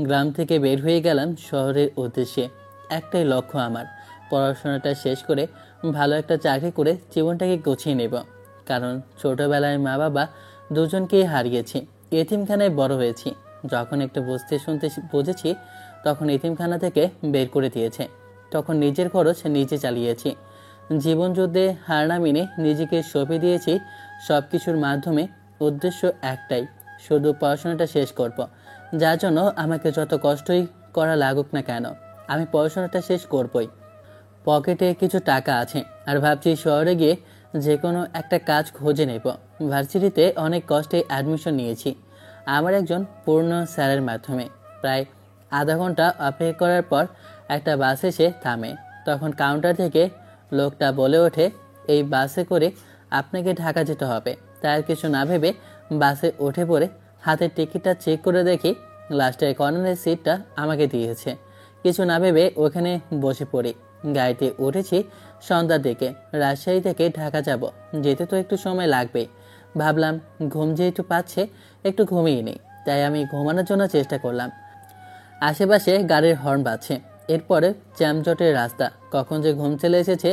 গ্রাম থেকে বের হয়ে গেলাম শহরের উদ্দেশ্যে। একটাই লক্ষ্য আমার, পড়াশোনাটা শেষ করে ভালো একটা চাকরি করে জীবনটাকে গুছিয়ে নেব। কারণ ছোটবেলায় মা বাবা দুজনকেই হারিয়েছি, এতিমখানায় বড় হয়েছি। যখন একটু বুঝতে শুনতে বুঝেছি তখন এতিমখানা থেকে বের করে দিয়েছে। তখন নিজের খরচ নিজে চালিয়েছি। জীবনযুদ্ধে হার না মেনে নিজেকে সঁপে দিয়েছি সব কিছুর মাধ্যমে। উদ্দেশ্য একটাই, শুধু পড়াশোনাটা শেষ করব। যার জন্য আমাকে যত কষ্টই করা লাগুক না কেন, আমি পড়াশোনাটা শেষ করবই। পকেটে কিছু টাকা আছে আর ভাবছি শহরে গিয়ে যে কোনো একটা কাজ খুঁজে নেব। ভার্সিটিতে অনেক কষ্টে অ্যাডমিশন নিয়েছি আমার একজন পুরনো স্যারের মাধ্যমে। প্রায় আধা ঘন্টা অপেক্ষা করার পর একটা বাস এসে থামে। তখন কাউন্টার থেকে লোকটা বলে ওঠে, এই বাসে করে আপনাকে ঢাকা যেতে হবে। তার কিছু না ভেবে বাসে উঠে পড়ে হাতের টিকিটটা চেক করে দেখি লাস্টের কর্নারের সিটটা আমাকে দিয়েছে। কিছু না ভেবে ওখানে বসে পড়ি। গাড়িতে উঠেছি সন্ধ্যার দিকে। রাজশাহী থেকে ঢাকা যাব, যেতে তো একটু সময় লাগবেই। ভাবলাম ঘুম যেহেতু পাচ্ছে একটু ঘুমিয়ে নিই, তাই আমি ঘুমানোর জন্য চেষ্টা করলাম। আশেপাশে গাড়ির হর্ন বাজছে, এরপরে জ্যামজটের রাস্তা। কখন যে ঘুম চলে এসেছে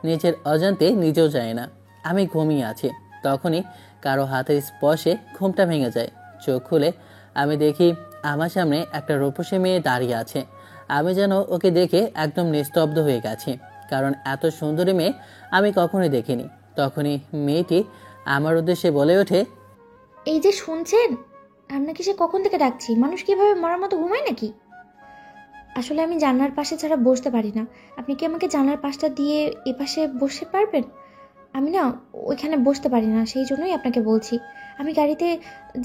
নিজের অজান্তে নিজেও যায় না। আমি ঘুমিয়ে আছি, তখনই কারো হাতের স্পর্শে ঘুমটা ভেঙে যায়। চোখ খুলে আমি দেখি আমার সামনে একটা রূপসী মেয়ে দাঁড়িয়ে আছে। আমি যেন ওকে দেখে একদম নিস্তব্ধ হয়ে গেছি, কারণ এত সুন্দরী মেয়ে আমি কখনোই দেখিনি। তখনই মেয়েটি আমার উদ্দেশ্যে বলে ওঠে, এই যে শুনছেন, আপনাকে সে কখন থেকে ডাকছি। মানুষ কিভাবে মরার মতো ঘুমায় নাকি? আসলে আমি জানলার পাশে ছাড়া বসতে পারি না। আপনি কি আমাকে জানলার পাশটা দিয়ে এ পাশে বসে পারবেন? আমি না ওইখানে বসতে পারি না, সেই জন্যই আপনাকে বলছি। আমি গাড়িতে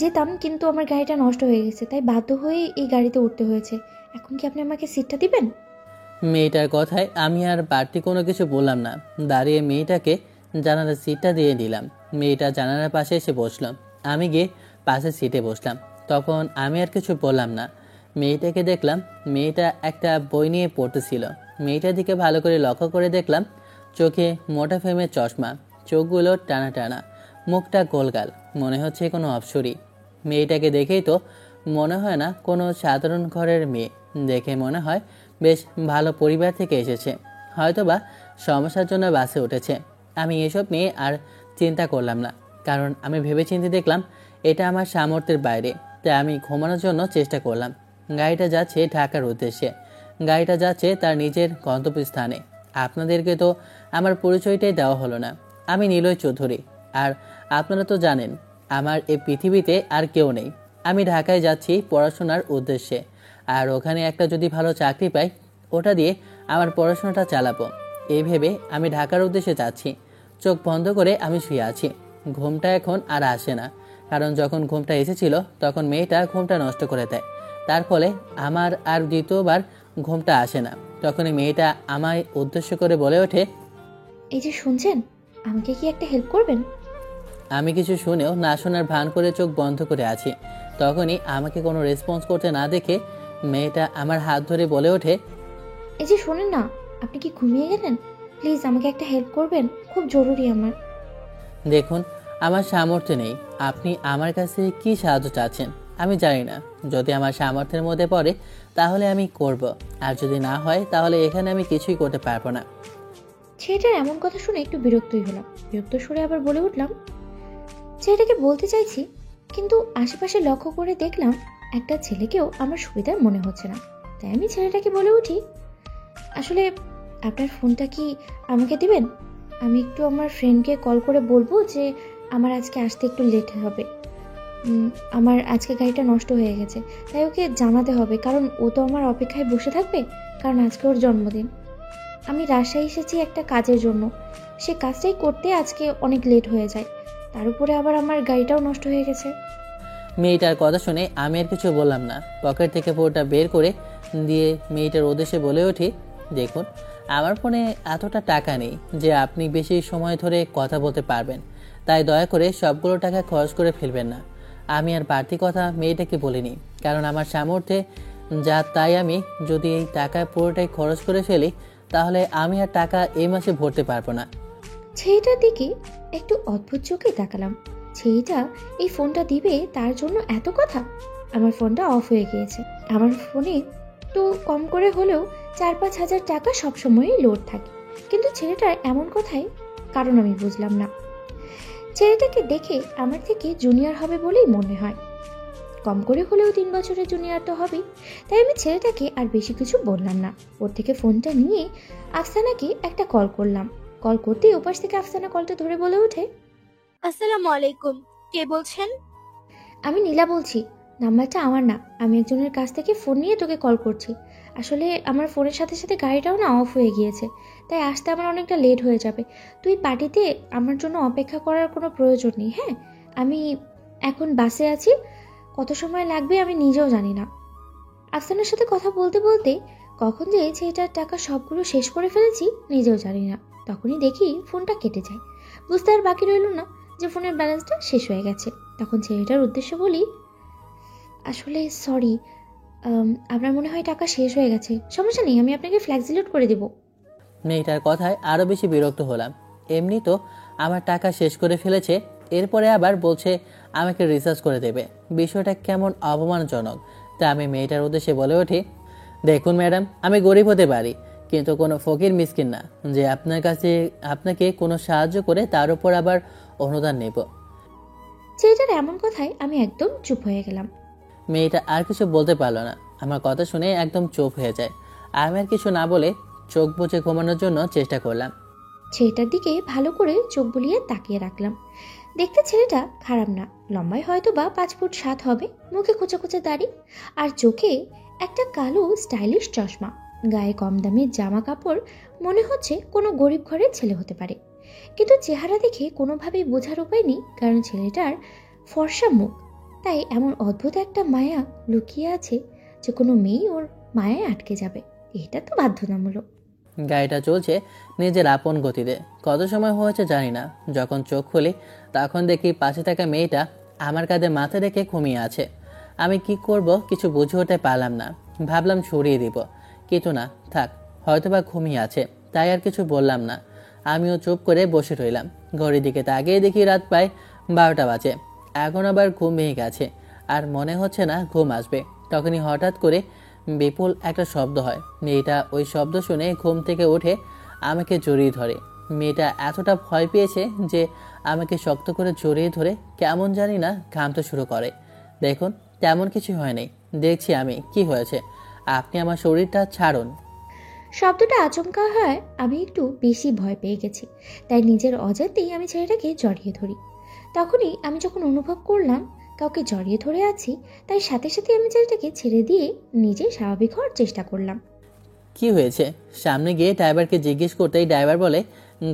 যেতাম, কিন্তু আমার গাড়িটা নষ্ট হয়ে গেছে, তাই বাধ্য হয়ে এই গাড়িতে উঠতে হয়েছে। এখন কি আপনি আমাকে সিটটা দিবেন? মেয়েটার কথায় আমি আর বাড়তি কোনো কিছু বললাম না। দাঁড়িয়ে মেয়েটাকে জানালার সিটটা দিয়ে দিলাম। মেয়েটা জানালার পাশে এসে বসলাম। আমি গিয়ে পাশের সিটে বসলাম। তখন আমি আর কিছু বললাম না। মেয়েটাকে দেখলাম, মেয়েটা একটা বই নিয়ে পড়তেছিল। মেয়েটার দিকে ভালো করে লক্ষ্য করে দেখলাম চোখে মোটা ফ্রেমের চশমা, চোখগুলো টানা টানা, মুখটা গোলগাল, মনে হচ্ছে কোনো অপসরী। মেয়েটাকে দেখেই তো মনে হয় না কোনো সাধারণ ঘরের মেয়ে, দেখে মনে হয় বেশ ভালো পরিবার থেকে এসেছে, হয়তোবা সমস্যার জন্য বাসে উঠেছে। আমি এসব নিয়ে আর চিন্তা করলাম না, কারণ আমি ভেবেচিন্তে দেখলাম এটা আমার সামর্থ্যের বাইরে। তাই আমি ঘুমানোর জন্য চেষ্টা করলাম। গাড়িটা যাচ্ছে ঢাকার উদ্দেশ্যে, গাড়িটা যাচ্ছে তার নিজের গন্তব্যস্থানে। আপনাদেরকে তো আমার পরিচয়টাই দেওয়া হলো না। আমি নিলয় চৌধুরী, আর আপনারা তো জানেন আমার এই পৃথিবীতে আর কেউ নেই। আমি ঢাকায় যাচ্ছি পড়াশোনার উদ্দেশ্যে, আর ওখানে একটা যদি ভালো চাকরি পাই ওটা দিয়ে আমার পড়াশোনাটা চালাবো। এই ভেবে আমি ঢাকার উদ্দেশ্যে যাচ্ছি। চোখ বন্ধ করে আমি শুয়ে আছি। ঘুমটা এখন আর আসে না, কারণ যখন ঘুমটা এসেছিল তখন মেয়েটা ঘুমটা নষ্ট করে দেয়। তার ফলে আমার আর দ্বিতীয়বার ঘুমটা আসে না। তখনই মেয়েটা আমায় উদ্দেশ্য করে বলে ওঠে, এই যে শুনছেন, আমাকে কি একটা হেল্প করবেন? আমি কিছু শুনেও না শোনার ভান করে চোখ বন্ধ করে আছি। তখনই আমাকে কোনো রেসপন্স করতে না দেখে মেয়েটা আমার হাত ধরে বলে ওঠে, এই যে শোনেন না, আপনি কি ঘুমিয়ে গেলেন? প্লিজ আমাকে একটা হেল্প করবেন, খুব জরুরি আমার। দেখুন, আমার সামর্থ্য নেই। আপনি আমার কাছে কি সাহায্য চাচ্ছেন আমি জানি না। যদি আমার সামর্থ্যের মধ্যে পড়ে তাহলে আমি করব, আর যদি না হয় তাহলে এখানে আমি কিছুই করতে পারবো না। ছেলেটার এমন কথা শুনে একটু বিরক্তই হলাম। বিরক্ত সুরে আবার বলে উঠলাম, ছেলেটাকে বলতে চাইছি, কিন্তু আশেপাশে লক্ষ্য করে দেখলাম একটা ছেলেকেও আমার সুবিধার মনে হচ্ছে না। তাই আমি ছেলেটাকে বলে উঠি, আসলে আপনার ফোনটা কি আমাকে দিবেন? আমি একটু আমার ফ্রেন্ডকে কল করে বলবো যে আমার আজকে আসতে একটু লেট হবে। আমার আজকে গাড়িটা নষ্ট হয়ে গেছে, তাই ওকে জানাতে হবে, কারণ ও তো আমার অপেক্ষায় বসে থাকবে, কারণ আজকে ওর জন্মদিন। আমি রাজশাহী এসেছি একটা কাজের জন্য, সে কাজটাই করতে আজকে অনেক লেট হয়ে যায়। তার উপরে আবার আমার গাড়িটাও নষ্ট হয়ে গেছে। মেয়েটার কথা শুনে আমি আর কিছু বললাম না। পকেট থেকে ফোনটা বের করে দিয়ে মেয়েটার উদ্দেশ্যে বলে উঠি, দেখুন, আমার ফোনে এতটা টাকা নেই যে আপনি বেশি সময় ধরে কথা বলতে পারবেন, তাই দয়া করে সবগুলো টাকা খরচ করে ফেলবেন না। আমি আর বাড়তি কথা মেয়েটাকে বলিনি, কারণ আমার সামর্থ্যে যা তাই আমি যদি এই টাকা পুরোটাই খরচ করে ফেলি তাহলে আমি আর টাকা এই মাসে ভরতে পারবো না। ছেলেটার দিকে একটু অদ্ভুত চোখে তাকালাম। ছেলেটা এই ফোনটা দিবে তার জন্য এত কথা? আমার ফোনটা অফ হয়ে গিয়েছে। আমার ফোনে তো কম করে হলেও 4-5 হাজার টাকা সবসময়ই লোড থাকে, কিন্তু ছেলেটার এমন কথায় কারণ আমি বুঝলাম না। ছেলেটাকে দেখে আমার থেকে জুনিয়র হবে বলেই মনে হয়, কম করে হলেও 3 বছরের জুনিয়র তো হবেই। তাই আমি ছেলেটাকে আর বেশি কিছু বললাম না। ওর থেকে ফোনটা নিয়ে আফসানাকে একটা কল করলাম। কল করতেই ওপাশ থেকে আফসানা কলটা ধরে বলে ওঠে, আসসালামু আলাইকুম, কে বলছেন? আমি নীলা বলছি। নাম্বারটা আমার না, আমি একজনের কাছ থেকে ফোন নিয়ে তোকে কল করছি। আসলে আমার ফোনের সাথে সাথে গাড়িটাও না অফ হয়ে গিয়েছে, তাই আসতে আমার অনেকটা লেট হয়ে যাবে। তুই পার্টিতে আমার জন্য অপেক্ষা করার কোনো প্রয়োজন নেই। হ্যাঁ, আমি এখন বাসে আছি, কত সময় লাগবে আমি নিজেও জানি না। আফসানার সাথে কথা বলতে বলতে কখন যে ছেলেটার টাকা সবগুলো শেষ করে ফেলেছি নিজেও জানি না। তখনই দেখি ফোনটা কেটে যায়। বুঝতে আর বাকি রইল না যে ফোনের ব্যালেন্সটা শেষ হয়ে গেছে। তখন ছেলেটার উদ্দেশ্যে বলি, আসলে সরি, আপনার মনে হয় টাকা শেষ হয়ে গেছে। সমস্যা নেই, আমি আপনাকে ফ্ল্যাক্সিলোড করে দেব। মেয়েটার কথায় আরও বেশি বিরক্ত হলাম। এমনি তো আমার টাকা শেষ করে ফেলেছে, এরপরে আবার বলছে আমাকে রিচার্জ করে দেবে। বিষয়টা কেমন অপমানজনক। তা আমি মেয়েটার উদ্দেশ্যে বলে উঠি, দেখুন ম্যাডাম, আমি গরিব হতে পারি, কিন্তু কোনো ফকির মিসকিন না যে আপনার কাছে আপনাকে কোনো সাহায্য করে তার উপর আবার অনুদান নেব। ছেলেটার এমন কথায় আমি একদম চুপ হয়ে গেলাম। মেয়েটা আর কিছু বলতে পারলো না, আমার কথা শুনে একদম চুপ হয়ে যায়। আমি আর কিছু না বলে চোখ বুজে ঘুমানোর জন্য চেষ্টা করলাম। ছেলেটার দিকে ভালো করে চোখ বুলিয়ে তাকিয়ে রাখলাম। দেখতে ছেলেটা খারাপ না, লম্বায় হয়তো বা 5 ফুট 7 হবে, মুখে খোঁচা খোঁচা দাড়ি, আর চোখে একটা কালো স্টাইলিশ চশমা। গায়ে কম দামের জামা কাপড়, মনে হচ্ছে কোনো গরিব ঘরের ছেলে হতে পারে। কিন্তু চেহারা দেখে কোনোভাবেই বোঝার উপায় নেই, কারণ ছেলেটার ফর্সা মুখ, তাই এমন অদ্ভুত একটা মায়া লুকিয়ে আছে যে কোনো মেয়ে ওর মায়ায় আটকে যাবে। এটা তো বাধ্যতামূলক। গাড়িটা চলছে নিজের আপন গতিতে। কত সময় হয়েছে জানি না, যখন চোখ খুলি তখন দেখি পাশে থাকা মেয়েটা আমার কাঁধে মাথা রেখে ঘুমিয়ে আছে। আমি কি করব কিছু বুঝে উঠতে পারলাম না। ভাবলাম সরিয়ে দিব, কিন্তু না, থাক, হয়তোবা ঘুমিয়ে আছে, তাই আর কিছু বললাম না। আমিও চুপ করে বসে রইলাম। ঘড়ির দিকে তাকিয়ে দেখি রাত প্রায় 12টা বাজে। এখন আবার ঘুম ভেঙে গেছে, আর মনে হচ্ছে না ঘুম আসবে। তখনই হঠাৎ করে বিপুল একটা শব্দ হয়। মেয়েটা ওই শব্দ শুনে ঘুম থেকে উঠে আমাকে জড়িয়ে ধরে। মেয়েটা এতটা ভয় পেয়েছে যে আমাকে শক্ত করে জড়িয়ে ধরে কেমন জানি না ঘামতে শুরু করে। দেখুন, তেমন কিছু হয়নি, দেখছি আমি কি হয়েছে। আপনি আমার শরীরটা ছাড়ুন। শব্দটা আচমকা হয়, আমি একটু বেশি ভয় পেয়ে গেছি, তাই নিজের অজান্তেই আমি ছেলেটাকে জড়িয়ে ধরি। তখনই আমি যখন অনুভব করলাম কাউকে জড়িয়ে ধরে আছি, তাই সাথে সাথে আমি ছেলেটাকে ছেড়ে দিয়ে নিজে স্বাভাবিক হওয়ার চেষ্টা করলাম। কি হয়েছে? সামনে গিয়ে ড্রাইভারকে জিজ্ঞেস করতেই ড্রাইভার বলে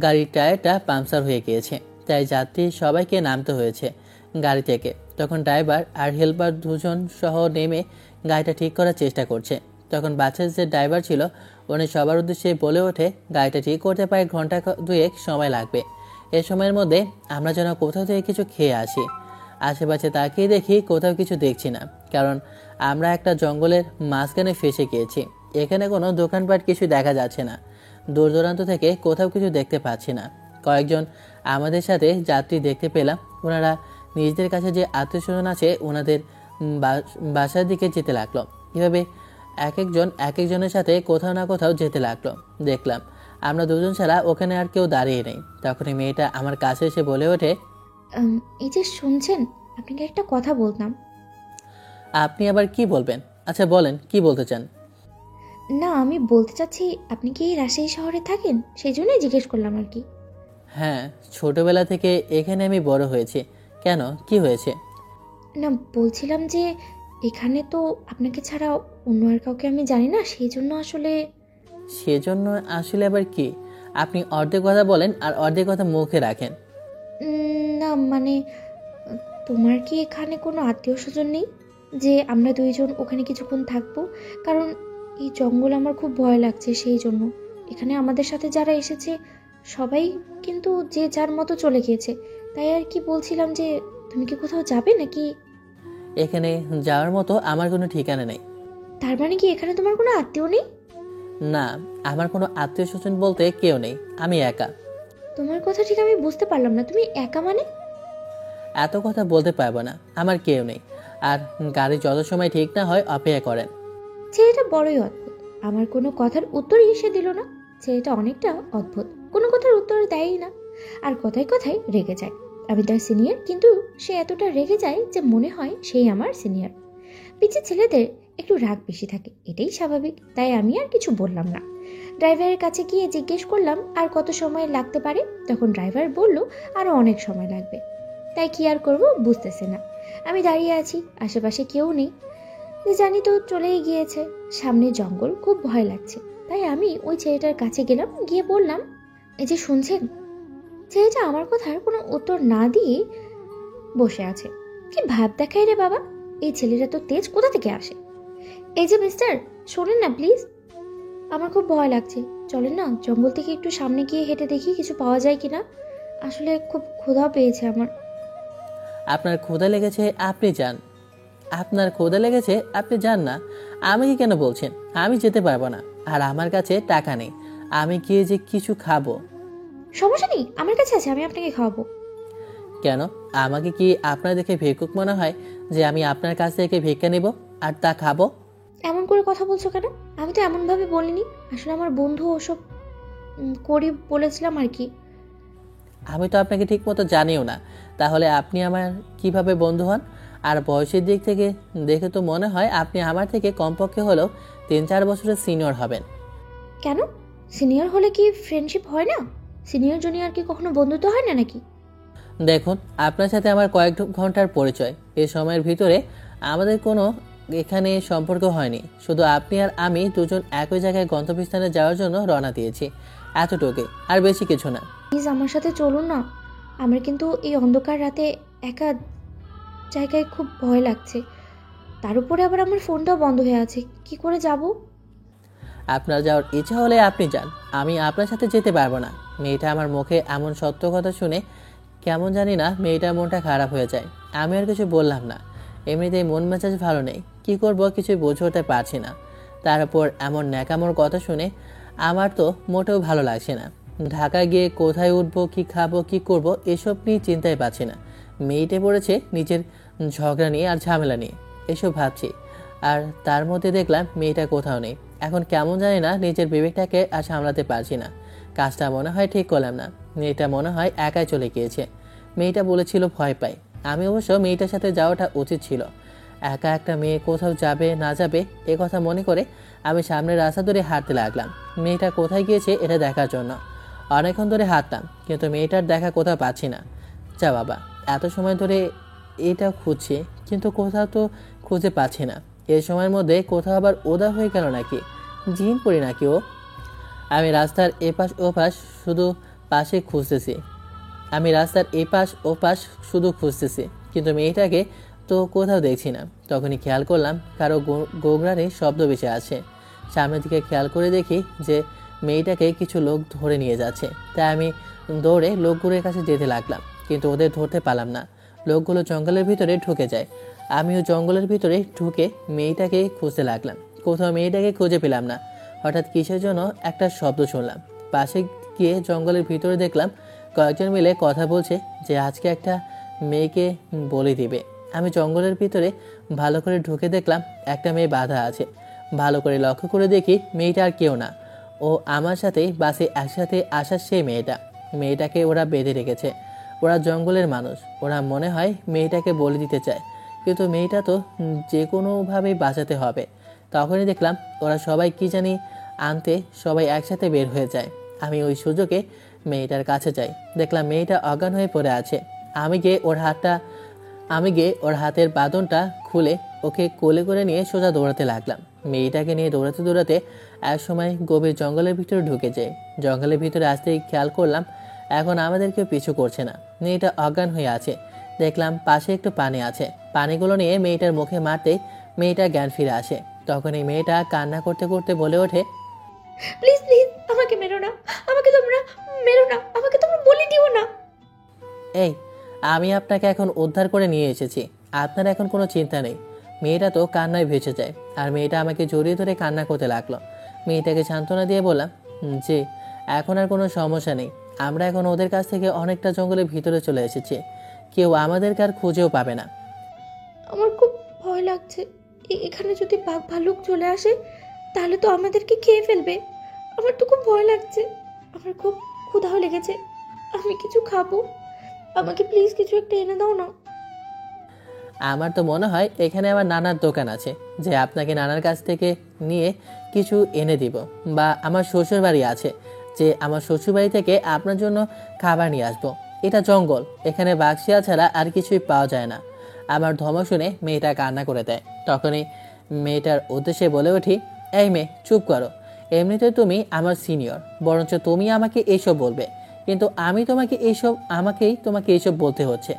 গাড়ির টায়ারটা পাংচার হয়ে গিয়েছে, তাই যাত্রী সবাইকে নামতে হয়েছে গাড়ি থেকে। তখন ড্রাইভার আর হেল্পার দুজন সহ নেমে গাড়িটা ঠিক করার চেষ্টা করছে। তখন বাসের যে ড্রাইভার ছিল উনি সবার উদ্দেশ্যে বলে ওঠে, গাড়িটা ঠিক করতে প্রায় ঘন্টা দুয়েক সময় লাগবে। এ সময়ের মধ্যে আমরা যেন কোথাও থেকে কিছু খেয়ে আসি। আশেপাশে তাকিয়ে দেখি কোথাও কিছু দেখছি না, কারণ আমরা একটা জঙ্গলের মাঝখানে ফেসে গিয়েছি। এখানে কোনো দোকানপাট কিছু দেখা যাচ্ছে না। দূর দূরান্ত থেকে কোথাও কিছু দেখতে পাচ্ছি না। কয়েকজন আমাদের সাথে যাত্রী দেখতে পেলাম, ওনারা নিজেদের কাছে যে আত্মীয় স্বজন আছে ওনাদের বাসার দিকে যেতে লাগলো। এভাবে এক একজনের সাথে কোথাও না কোথাও যেতে লাগলো। দেখলাম আমরা দুজন ছাড়া ওখানে আর কেউ দাঁড়িয়ে নেই। তখনই মেয়েটা আমার কাছে এসে বলে ওঠে, এই যে শুনছেন, আপনাকে একটা কথা বলতাম। আপনি আবার কি বলবেন? আচ্ছা বলেন, কি বলতে চান? না, আমি বলতে চাচ্ছি, আপনি কি এই রাজশাহী শহরে থাকেন? সেই জন্যই জিজ্ঞেস করলাম আর কি। হ্যাঁ, ছোটবেলা থেকে এখানে আমি বড় হয়েছি। কেন, কি হয়েছে? না, বলছিলাম যে এখানে তো আপনাকে ছাড়া অন্য আর কাউকে আমি জানি না, সেই জন্য আসলে। সেজন্য আসলে আবার কি? আপনি অর্ধেক কথা বলেন আর অর্ধেক কথা মুখে রাখেন। না মানে, তোমার কি এখানে কোনো আত্মীয় স্বজন নেই যে আমরা দুইজন ওখানে কিছুক্ষণ থাকবো? কারণ এই জঙ্গল আমার খুব ভয় লাগছে, সেই জন্য। এখানে আমাদের সাথে যারা এসেছে সবাই কিন্তু যে যার মতো চলে গিয়েছে, তাই আর কি বলছিলাম যে তুমি কি কোথাও যাবে নাকি? এখানে যাওয়ার মতো আমার কোনো ঠিকানা নেই। তার মানে কি এখানে তোমার কোনো আত্মীয় নেই? না, আমার কোনো আত্মীয় স্বজন বলতে কেউ নেই, আমি একা। তোমার কথা ঠিক আমি বুঝতে পারলাম না, তুমি একা মানে? এত কথা বলতে পারবো না, আমার কেউ নেই। আর গাড়ি যত সময় ঠিক না হয় অপেক্ষা করেন। ছেলেটা বড়ই অদ্ভুত। আমার কোনো কথার উত্তরই সে দিল না। ছেলেটা অনেকটা অদ্ভুত, কোনো কথার উত্তর দেয়ই না, আর কথায় কথায় রেগে যায়। আমি তার সিনিয়র, কিন্তু সে এতটা রেগে যায় যে মনে হয় সেই আমার সিনিয়র। পিছিয়ে ছেলেদের একটু রাগ বেশি থাকে, এটাই স্বাভাবিক, তাই আমি আর কিছু বললাম না। ড্রাইভারের কাছে গিয়ে জিজ্ঞেস করলাম আর কত সময় লাগতে পারে। তখন ড্রাইভার বলল আরও অনেক সময় লাগবে। তাই কি আর করব বুঝতেছে না। আমি দাঁড়িয়ে আছি, আশেপাশে কেউ নেই। যে জানি তো চলেই গিয়েছে। সামনে জঙ্গল, খুব ভয় লাগছে। তাই আমি ওই ছেলেটার কাছে গেলাম, গিয়ে বললাম, এই যে শুনছেন? ছেলেটা আমার কথার কোনো উত্তর না দিয়ে বসে আছে। কি ভাব দেখাই রে বাবা, এই ছেলেটা তো তেজ কোথা থেকে আসে? এই যে মিস্টার, শোনেন না প্লিজ, আমার খুব ভয় লাগছে। চলেন না জঙ্গল থেকে একটু সামনে গিয়ে হেঁটে দেখি কিছু পাওয়া যায় কিনা। আসলে খুব ক্ষুধা পেয়েছে আমার। আপনার ক্ষুধা লেগেছে, আপনি যান। আপনার ক্ষুধা লেগেছে, আপনি যান না। আমাকে কেন বলছেন? আমি যেতে পারবো না, আর আমার কাছে টাকা নেই। আমি গিয়ে যে কিছু খাবো। সমস্যা নেই, আমার কাছে আছে, আমি আপনাকে খাওয়াবো। কেন? আমাকে কি আপনার দেখে ভিক্ষুক মনে হয় যে আমি আপনার কাছ থেকে ভিক্ষা নেব আর তা খাবো? এমন করে কথা বলছো কেন? আমি তো এমনভাবে বলিনি। আসলে আমার বন্ধু ওসব করি বলেছিলাম আর কি। আমি তো আপনাকে ঠিক মতো জানিও না, তাহলে আপনি আমার কিভাবে বন্ধু হন? আর বয়সের দিক থেকে দেখে তো মনে হয় আপনি আমার থেকে কমপক্ষে হলেও 3-4 বছরের সিনিয়র হবেন। কেন? সিনিয়র হলে কি ফ্রেন্ডশিপ হয় না? সিনিয়র জুনিয়র কি কখনো বন্ধুত্ব হয় না নাকি? দেখুন, আপনার সাথে আমার কয়েক ঘন্টার পরিচয়। এই সময়ের ভিতরে আমাদের কোনো এখানে সম্পর্ক হয়নি। শুধু আপনি আর আমি দুজন একই জায়গায় গন্তব্যস্থানে যাওয়ার জন্য রওনা দিয়েছি, এতটুকুই, আর বেশি কিছু না। প্লিজ আমার সাথে চলুন না। আমার কিন্তু এই অন্ধকার রাতে একা জায়গায় খুব ভয় লাগছে। তার উপরে আবার আমার ফোনটাও বন্ধ হয়ে আছে, কি করে যাব? আপনার যাওয়ার ইচ্ছা হলে আপনি যান, আমি আপনার সাথে যেতে পারবো না। মেয়েটা আমার মুখে এমন সত্য কথা শুনে কেমন জানি না মেয়েটার মনটা খারাপ হয়ে যায়। আমি আর কিছু বললাম না। এমনিতেই মন মেজাজ ভালো নেই, কি করব কিছুই বুঝে উঠতে পারছি না। তার উপর এমন ন্যাকামোর কথা শুনে আমার তো মোটেও ভালো লাগছে না। ঢাকা গিয়ে কোথায় উঠবো, কি খাবো, কি করব, এসব নিয়ে চিন্তাই পাচ্ছি না। মেয়েটে পড়েছে নিজের ঝগড়া নিয়ে আর ঝামেলা নিয়ে, এসব ভাবছি। আর তার মধ্যে দেখলাম মেয়েটা কোথাও নেই। এখন কেমন জানি না নিজের বিবেকটাকে আর সামলাতে পারছি না। কাজটা মনে হয় ঠিক করলাম না। মেয়েটা মনে হয় একাই চলে গিয়েছে। মেয়েটা বলেছিল ভয় পায়। আমি অবশ্য মেয়েটার সাথে যাওয়াটা উচিত ছিল। একা একটা মেয়ে কোথাও যাবে না যাবে এ কথা মনে করে আমি সামনের রাস্তা ধরে হাঁটতে লাগলাম, মেয়েটা কোথায় গিয়েছে এটা দেখার জন্য। অনেকক্ষণ ধরে হাঁটলাম, কিন্তু মেয়েটার দেখা কোথাও পাচ্ছি না। যা বাবা, এত সময় ধরে এটা খুঁজছি, কিন্তু কোথাও তো খুঁজে পাচ্ছি না। এই সময়ের মধ্যে কোথাও আবার ওদা হয়ে গেল নাকি? জিন পড়ি নাকি ও? আমি রাস্তার এপাশ ওপাশ শুধু পাশে খুঁজতেছি আমি রাস্তার এপাশ ওপাশ শুধু খুঁজতেছি, কিন্তু মেয়েটাকে তো কোথাও দেখছি না। তখনই খেয়াল করলাম কারো গোগরারে শব্দ ভেসে আছে। সামনের দিকে খেয়াল করে দেখি যে মেয়েটাকে কিছু লোক ধরে নিয়ে যাচ্ছে। তাই আমি দৌড়ে লোকগুলোর কাছে যেতে লাগলাম, কিন্তু ওদের ধরতে পারলাম না। লোকগুলো জঙ্গলের ভিতরে ঢুকে যায়। আমিও জঙ্গলের ভিতরে ঢুকে মেয়েটাকে খুঁজতে লাগলাম। কোথাও মেয়েটাকে খুঁজে পেলাম না। হঠাৎ কিসের জন্য একটা শব্দ শুনলাম। পাশে গিয়ে জঙ্গলের ভিতরে দেখলাম কয়েকজন মিলে কথা বলছে যে আজকে একটা মেয়েকে বলি দিবে। আমি জঙ্গলের ভিতরে ভালো করে ঢুকে দেখলাম একটা মেয়ে বাঁধা আছে। ভালো করে লক্ষ্য করে দেখি মেয়েটা আর কেউ না, ও আমার সাথেই বাসে একসাথে আসার সেই মেয়েটা। মেয়েটাকে ওরা বেঁধে রেখেছে। ওরা জঙ্গলের মানুষ, ওরা মনে হয় মেয়েটাকে বলে দিতে চায়, কিন্তু মেয়েটা তো যে কোনোভাবেই বাঁচাতে হবে। তখনই দেখলাম ওরা সবাই কি জানি আনতে সবাই একসাথে বের হয়ে যায়। আমি ওই সুযোগে মেয়েটার কাছে যাই। দেখলাম মেয়েটা অজ্ঞান হয়ে পড়ে আছে। আমি গিয়ে ওর হাতের বাঁধনটা খুলে ওকে কোলে করে নিয়ে সোজা দৌড়াতে লাগলাম। মেয়েটাকে নিয়ে দৌড়াতে দৌড়াতে এক সময় গভীর জঙ্গলের ভিতরে ঢুকে যাই। জঙ্গলের ভিতরে আসতেই খেয়াল করলাম এখন আমাদের কেউ পিছু করছে না। মেয়েটা অজ্ঞান হয়ে আছে। দেখলাম পাশে একটু পানি আছে। পানিগুলো নিয়ে মেয়েটার মুখে মারতেই মেয়েটা জ্ঞান ফিরে আসে। তখন এই মেয়েটা কান্না করতে করতে বলে ওঠে, প্লিজ প্লিজ আমাকে মেরো না, আমাকে তোমরা মেরো না, আমাকে তোমরা বলি দিও না। এই, আমি আপনাকে এখন উদ্ধার করে নিয়ে এসেছি, আপনার এখন কোনো চিন্তা নেই। মেয়েটা তো কান্নায় ভেসে যায়। আর মেয়েটা আমাকে জড়িয়ে ধরে কান্না করতে লাগলো। মেয়েটাকে সান্ত্বনা দিয়ে বললাম যে এখন আর কোনো সমস্যা নেই, আমরা এখন ওদের কাছ থেকে অনেকটা জঙ্গলের ভিতরে চলে এসেছি, কেউ আমাদেরকে আর খুঁজেও পাবে না। আমার খুব ভয় লাগছে, এখানে যদি বাঘ ভালুক চলে আসে তাহলে তো আমাদেরকে খেয়ে ফেলবে। আমার তো খুব ভয় লাগছে, আমার খুব ক্ষুধাও লেগেছে, আমি কিছু খাবো। আমাকে প্লিজ কিছু একটা এনে দাও না। আমার তো মনে হয় এখানে আমার নানার দোকান আছে, যে আপনাকে নানার কাছ থেকে নিয়ে কিছু এনে দিব। বা আমার শ্বশুর বাড়ি আছে, যে আমার শ্বশুর বাড়ি থেকে আপনার জন্য খাবার নিয়ে আসবো। এটা জঙ্গল, এখানে বাঘশিয়াল ছাড়া আর কিছুই পাওয়া যায় না। আমার ধমক শুনে মেয়েটা কান্না করে দেয়। তখনই মেয়েটার উদ্দেশ্যে বলে উঠি, এই মেয়ে চুপ করো। এমনিতে তুমি আমার সিনিয়র, বরঞ্চ তুমি আমাকে এইসব বলবে, কিন্তু আমি তোমাকে এইসব বলতে হচ্ছে।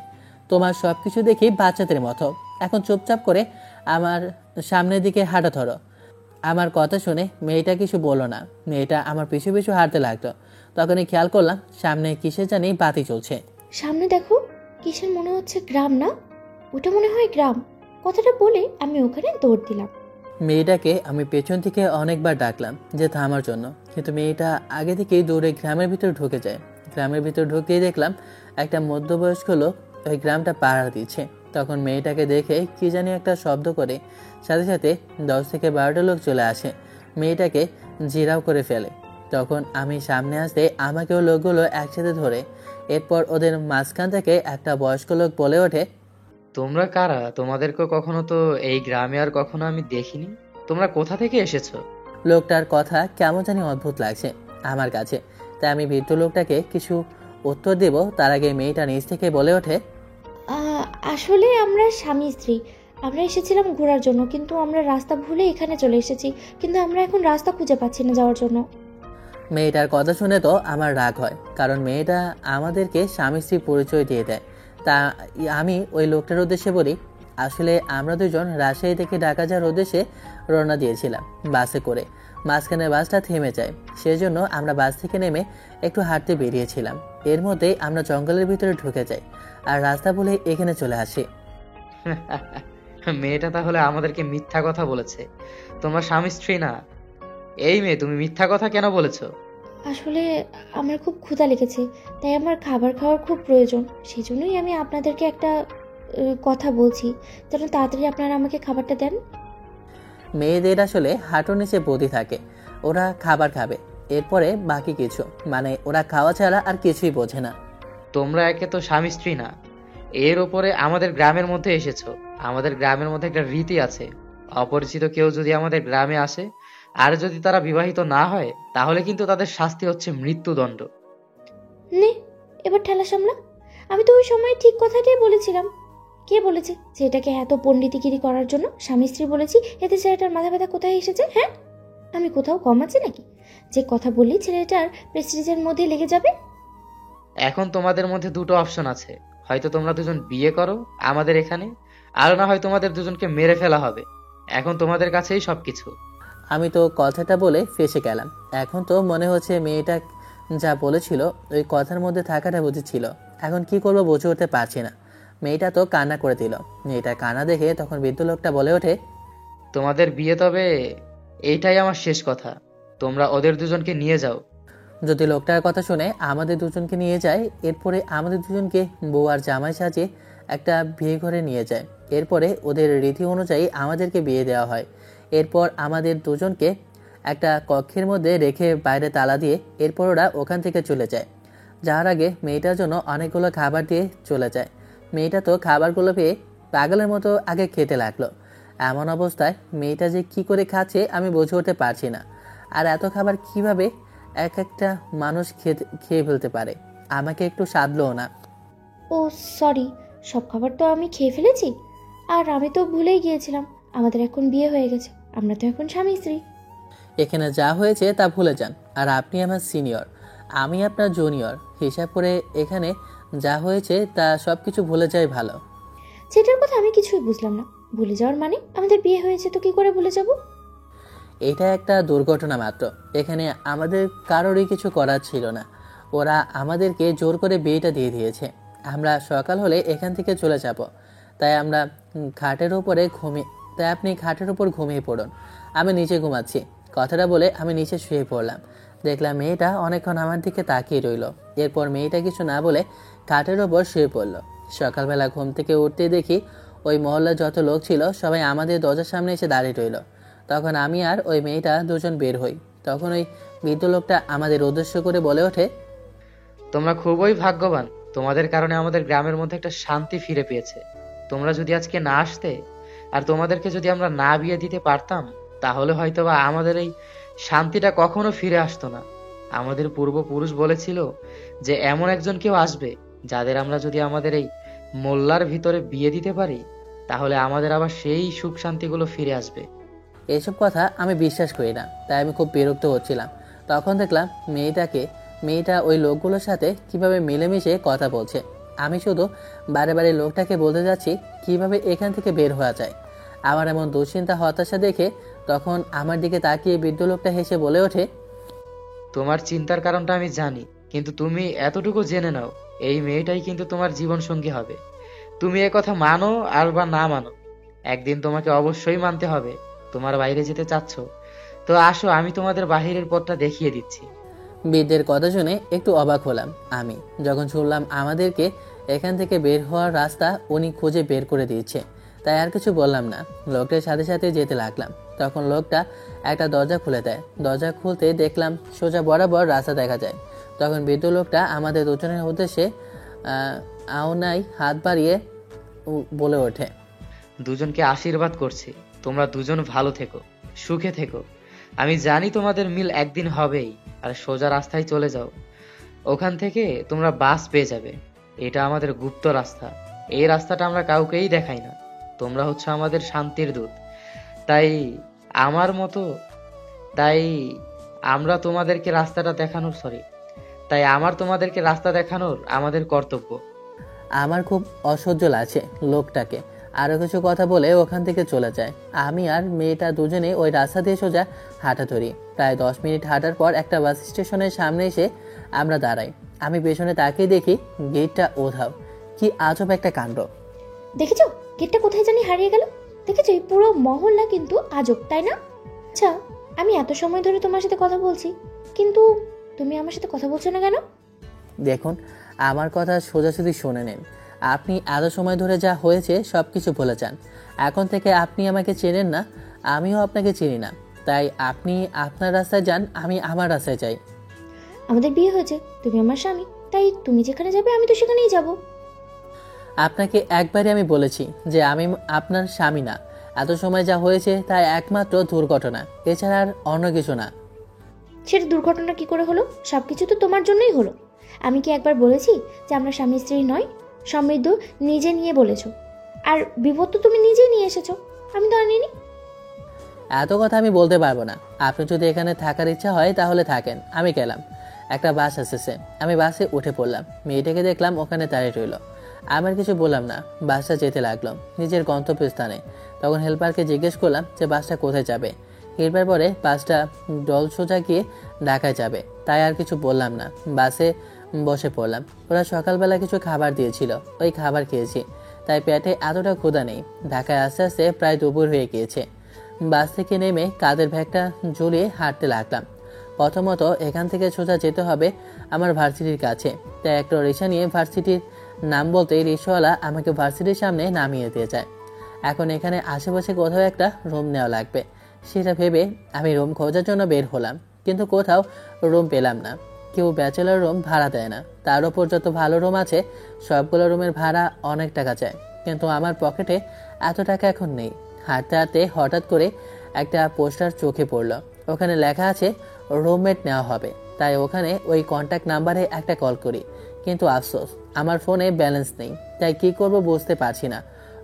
তোমার সব কিছু দেখি বাচ্চাদের মতো। এখন চুপচাপ করে আমার সামনের দিকে হাঁটা ধরো। আমার কথা শুনে মেয়েটা কিছু বললো না। মেয়েটা আমার পিছু পিছু হাঁটতে লাগতো। তখনই খেয়াল করলাম সামনে কিসে জানি বাতি চলছে। সামনে দেখো, কিসের মনে হচ্ছে গ্রাম না? ওটা মনে হয় গ্রাম। কথাটা বলে আমি ওখানে দৌড় দিলাম। মেয়েটাকে আমি পেছন থেকে অনেকবার ডাকলাম যে থামার জন্য, কিন্তু মেয়েটা আগে থেকেই দৌড়ে গ্রামের ভিতরে ঢুকে যায়। গ্রামের ভিতরে ঢুকেই দেখলাম একটা মধ্যবয়স্ক লোক ওই গ্রামটা পাহারা দিচ্ছে। তখন মেয়েটাকে দেখে কি জানি একটা শব্দ করে সাথে সাথে 10 থেকে 12টা লোক চলে আসে, মেয়েটাকে জিরাও করে ফেলে। তখন আমি সামনে আসতে আমাকেও লোকগুলো একসাথে ধরে। এরপর ওদের মাঝখান থেকে একটা বয়স্ক লোক বলে ওঠে, তোমরা কারা? তোমাদেরকে কখনো তো এই গ্রামে আর কখনো আমি দেখিনি। তোমরা কোথা থেকে এসেছো? লোকটার কথা কেমন জানি অদ্ভুত লাগছে আমার কাছে, তাই আমি বৃদ্ধ লোকটাকে কিছু উত্তর দেব তার আগে মেয়েটা নিজ থেকে বলে ওঠে, আসলে আমরা স্বামী স্ত্রী। আমরা এসেছিলাম ঘোরার জন্য, কিন্তু আমরা রাস্তা ভুলে এখানে চলে এসেছি। কিন্তু আমরা এখন রাস্তা খুঁজে পাচ্ছি না যাওয়ার জন্য। মেয়েটার কথা শুনে তো আমার রাগ হয়, কারণ মেয়েটা আমাদেরকে স্বামী স্ত্রী পরিচয় দিয়ে দেয়। তা আমি ওই লোকটার উদ্দেশ্যে বলি, আসলে আমরা দুজন রাজশাহী থেকে ঢাকা যাওয়ার উদ্দেশ্যে রওনা দিয়েছিলাম বাসে করে। মাঝখানে বাসটা থেমে যায়, সেজন্য আমরা বাস থেকে নেমে একটু হাঁটতে বেরিয়েছিলাম। এর মধ্যেই আমরা জঙ্গলের ভিতরে ঢুকে যাই আর রাস্তা বলে এখানে চলে আসি। মেয়েটা তাহলে আমাদেরকে মিথ্যা কথা বলেছে। তোমরা স্বামী স্ত্রী না। এই মেয়ে, তুমি মিথ্যা কথা কেন বলেছো? আসলে আমার খুব ক্ষুধা লেগেছে, তাই আমার খাবার খাওয়ার খুব প্রয়োজন। সেই জন্যই আমি আপনাদেরকে একটা কথা বলছি, যেন তাড়াতাড়ি আপনারা আমাকে খাবারটা দেন। মেয়েদের আসলে হাঁটুর নিচে বদি থাকে, ওরা খাবার খাবে, এরপরে বাকি কিছু, মানে ওরা খাওয়া ছাড়া আর কিছুই বোঝে না। তোমরা একে তো স্বামী স্ত্রী না, এর ওপরে আমাদের গ্রামের মধ্যে এসেছো। আমাদের গ্রামের মধ্যে একটা রীতি আছে, অপরিচিত কেউ যদি আমাদের গ্রামে আসে আর যদি তারা বিবাহিত না হয়, তাহলে কিন্তু তাদের শাস্তি হচ্ছে মৃত্যুদণ্ড। নে, এবার ঠেলা সামলা। আমি তো ওই সময় ঠিক কথাটাই বলেছিলাম। কে বলেছে যে এটাকে এত পণ্ডিতিগিরি করার জন্য স্বামী স্ত্রী বলেছি? এতে ছেলেটার মাথা ব্যথা কোথায় এসেছে? হ্যাঁ, আমি কোথাও কম আছে নাকি যে কথা বললেই ছেলেটার প্রেস্টিজের মধ্যে লেগে যাবে? এখন তোমাদের মধ্যে দুটো অপশন আছে, হয়তো তোমরা দুজন বিয়ে করো আমাদের এখানে, আর না হয় তোমাদের দুজনকে মেরে ফেলা হবে। এখন তোমাদের কাছেই সবকিছু। আমি তো কথাটা বলে ফেঁসে গেলাম। এখন তো মনে হচ্ছে মেয়েটা যা বলেছিল ওই কথার মধ্যে থাকাটা বুঝেছিল। এখন কি করবো বুঝে উঠতে পারছি না। মেয়েটা তো কান্না করে দিল। মেয়েটা কান্না দেখে তখন বৃদ্ধ লোকটা বলে ওঠে, তোমাদের বিয়ে তবে এইটাই আমার শেষ কথা। তোমরা ওদের দুজনকে নিয়ে যাও। যদি লোকটার কথা শুনে আমাদের দুজনকে নিয়ে যায়, এরপরে আমাদের দুজনকে বউ আর জামাই সাজিয়ে একটা বিয়ে ঘরে নিয়ে যায়। এরপরে ওদের রীতি অনুযায়ী আমাদেরকে বিয়ে দেওয়া হয়। এরপর আমাদের দুজনকে একটা কক্ষের মধ্যে রেখে বাইরে তালা দিয়ে এরপর ওরা ওখান থেকে চলে যায়। যাওয়ার আগে মেয়েটার জন্য অনেকগুলো খাবার দিয়ে চলে যায়। মেয়েটা তো খাবারগুলো পেয়ে পাগলের মতো আগে খেতে লাগলো। এমন অবস্থায় মেয়েটা যে কি করে খাচ্ছে আমি বুঝে উঠতে পারছি না। আর এত খাবার কিভাবে এক একটা মানুষ খেয়ে ফেলতে পারে? আমাকে একটু সাধলও না। ও সরি, সব খাবার তো আমি খেয়ে ফেলেছি। আর আমি তো ভুলেই গিয়েছিলাম, আমাদের এখন বিয়ে হয়ে গেছে। আমরা তো এখন স্বামী স্ত্রী। এখানে যা হয়েছে তা ভুলে যান। আর আপনি আমার সিনিয়র, আমি আপনার জুনিয়র হিসাব করে এখানে যা হয়েছে তা সব কিছু ভুলে যাই ভালো। সেটার কথা আমি কিছুই বুঝলাম না। ভুলে যাওয়ার মানে? আমাদের বিয়ে হয়েছে তো কি করে ভুলে যাব? এটা একটা দুর্ঘটনা মাত্র। এখানে আমাদের কারোরই কিছু করার ছিল না। ওরা আমাদেরকে জোর করে বিয়েটা দিয়ে দিয়েছে। আমরা সকাল হলে এখান থেকে চলে যাব। তাই আমরা খাটের উপরে ঘুমিয়ে তাই আপনি খাটের উপর ঘুমিয়ে পড়ুন, আমি নিচে ঘুমাচ্ছি। কথাটা বলে আমি নিচে শুয়ে পড়লাম। দেখলাম মেয়েটা অনেকক্ষণ আমার দিকে তাকিয়ে রইল। এরপর মেয়েটা কিছু না বলে খাটের ওপর শুয়ে পড়ল। সকালবেলা ঘুম থেকে উঠতে দেখি ওই মহল্লার যত লোক ছিল সবাই আমাদের দরজার সামনে এসে দাঁড়িয়ে রইল। তখন আমি আর ওই মেয়েটা দুজন বের হই। তখন ওই বৃদ্ধ লোকটা আমাদের উদ্দেশ্য করে বলে ওঠে, তোমরা খুবই ভাগ্যবান, তোমাদের কারণে আমাদের গ্রামের মধ্যে একটা শান্তি ফিরে পেয়েছে। তোমরা যদি আজকে না আসতে আর তোমাদেরকে যদি আমরা না বিয়ে দিতে পারতাম, তাহলে হয়তোবা আমাদের এই শান্তিটা কখনো ফিরে আসতো না। আমাদের পূর্বপুরুষ বলেছিল যে এমন একজন কেউ আসবে যাদের আমরা যদি আমাদের এই মোল্লার ভিতরে বিয়ে দিতে পারি, তাহলে আমাদের আবার সেই সুখ শান্তিগুলো ফিরে আসবে। এসব কথা আমি বিশ্বাস করি না, তাই আমি খুব বিরক্ত হচ্ছিলাম। তখন দেখলাম মেয়েটা ওই লোকগুলোর সাথে কিভাবে মিলেমিশে কথা বলছে। আমি শুধু বারে বারে লোকটাকে বলতে যাচ্ছি কিভাবে এখান থেকে বের হওয়া যায়। আমার এমন দুশ্চিন্তা হতাশা দেখে তখন আমার দিকে তাকিয়ে বৃদ্ধ লোকটা হেসে বলে ওঠে, তোমার চিন্তার কারণটা আমি জানি, কিন্তু তুমি এতটুকু জেনে নাও, এই মেয়েটাই কিন্তু তোমার জীবন সঙ্গী হবে। তুমি এ কথা মানো আর বা না মানো, একদিন তোমাকে অবশ্যই মানতে হবে। তোমার বাইরে যেতে চাচ্ছ, তো আসো, আমি তোমাদের বাহিরের পথটা দেখিয়ে দিচ্ছি। বৃদ্ধের কথা শুনে একটু অবাক হলাম আমি, যখন শুনলাম আমাদেরকে এখান থেকে বের হওয়ার রাস্তা উনি খুঁজে বের করে দিয়েছে। তাই আর কিছু বললাম না, লোকটার সাথে সাথে যেতে লাগলাম। তখন লোকটা একটা দরজা খুলে দেয়। দরজা খুলতে দেখলাম সোজা বরাবর রাস্তা দেখা যায়। তখন বৃদ্ধ লোকটা আমাদের দুজনের উদ্দেশ্যে আওনায় হাত বাড়িয়ে বলে ওঠে, দুজনকে আশীর্বাদ করছি, তোমরা দুজন ভালো থেকো, সুখে থেকো। আমি জানি তোমাদের মিল একদিন হবেই। আর সোজা রাস্তায় চলে যাও, ওখান থেকে তোমরা বাস পেয়ে যাবে। এটা আমাদের গুপ্ত রাস্তা, এই রাস্তাটা আমরা কাউকেই দেখাই না। তোমরা হচ্ছে আমাদের শান্তির দূত, তাই আমার মতো তাই আমরা তোমাদেরকে রাস্তাটা দেখানোর তাই আমার তোমাদেরকে রাস্তা দেখানোর আমাদের কর্তব্য। আমার খুব অসহ্য লাগছে লোকটাকে। আরও কিছু কথা বলে ওখান থেকে চলে যায়। আমি আর মেয়েটা দুজনে ওই রাস্তা দিয়ে সোজা হাঁটা ধরি। প্রায় 10 মিনিট হাঁটার পর একটা বাস স্টেশনের সামনে এসে আমরা দাঁড়াই। আমি পেছনে তাকিয়ে দেখি গেটটা ওধাও। কি আজব একটা কাণ্ড! দেখেছো গেটটা কোথায় জানি হারিয়ে গেল? দেখেছো এই পুরো মহল্লা কিন্তু আজব, তাই না? আচ্ছা, আমি এত সময় ধরে তোমার সাথে কথা বলছি, কিন্তু তুমি আমার সাথে কথা বলছো না কেন? দেখুন, আমার কথা সোজাসুজি শুনে নিন। আপনি এত সময় ধরে যা হয়েছে সব কিছু ভুলে যান। এখন থেকে আপনি আমাকে চেনেন না, আমিও আপনাকে চিনি না। তাই আপনি আপনার রাস্তায় যান, আমি আমার রাস্তায় যাই। আমাদের বিয়ে হয়েছে, তুমি আমার স্বামী, তাই তুমি যেখানে যাবে আমি তো সেখানেই যাব। আপনাকে একবারই আমি বলেছি যে আমি আপনার স্বামী না। এত সময় যা হয়েছে তা একমাত্র দুর্ঘটনা, এছাড়া আর অন্য কিছু না। সেটা দুর্ঘটনা কি করে হলো? সবকিছু তো তোমার জন্যই হলো। আমি কি একবার বলেছি যে আমরা স্বামী স্ত্রী নয়? সমৃদ্ধ নিজে নিয়ে বলেছো, আর বিপদ তো তুমি নিজেই নিয়ে এসেছো, আমি তো আনিনি। এত কথা আমি বলতে পারবো না। আপনি যদি এখানে থাকার ইচ্ছা হয় তাহলে থাকেন, আমি গেলাম। একটা বাস এসেছে, আমি বাসে উঠে পড়লাম। মেয়েটাকে দেখলাম ওখানে দাঁড়িয়ে রইল। আমার কিছু বললাম না, বাসটা যেতে লাগলো নিজের গন্তব্যস্থানে। তখন হেল্পারকে জিজ্ঞেস করলাম যে বাসটা কোথায় যাবে। এরপর পরে বাসটা জল সোজা গিয়ে ঢাকায় যাবে, তাই আর কিছু বললাম না। বাসে বসে পড়লাম। ওরা সকালবেলা কিছু খাবার দিয়েছিল, ওই খাবার খেয়েছি, তাই পেটে এতটা ক্ষুধা নেই। ঢাকায় আস্তে আস্তে প্রায় দুপুর হয়ে গিয়েছে। বাস থেকে নেমে কাঁধের ব্যাগটা ঝুলিয়ে হাঁটতে লাগলাম। প্রথমত এখান থেকে সোজা যেতে হবে আমার ভার্সিটির কাছে, তাই একটা রিক্সা নিয়ে ভার্সিটির নাম বলতেই রিক্সাওয়ালা আমাকে ভার্সিটির সামনে নামিয়ে দিয়ে যায়। এখন এখানে আশেপাশে কোথাও একটা রুম নেওয়া লাগবে, সেটা ভেবে আমি রুম খোঁজার জন্য বের হলাম, কিন্তু কোথাও রুম পেলাম না। কেউ ব্যাচেলার রুম ভাড়া দেয় না, তার ওপর যত ভালো রুম আছে সবগুলো রুমের ভাড়া অনেক টাকা চায়, কিন্তু আমার পকেটে এত টাকা এখন নেই। হাঁটতে হাঁটতে হঠাৎ করে একটা পোস্টার চোখে পড়লো, ওখানে লেখা আছে রুমমেট নেওয়া হবে। তাই ওখানে ওই কন্ট্যাক্ট নাম্বারে একটা কল করি, কিন্তু আফসোস আমার ফোনে ব্যালেন্স নেই, তাই কি করব বুঝতে পারছি না।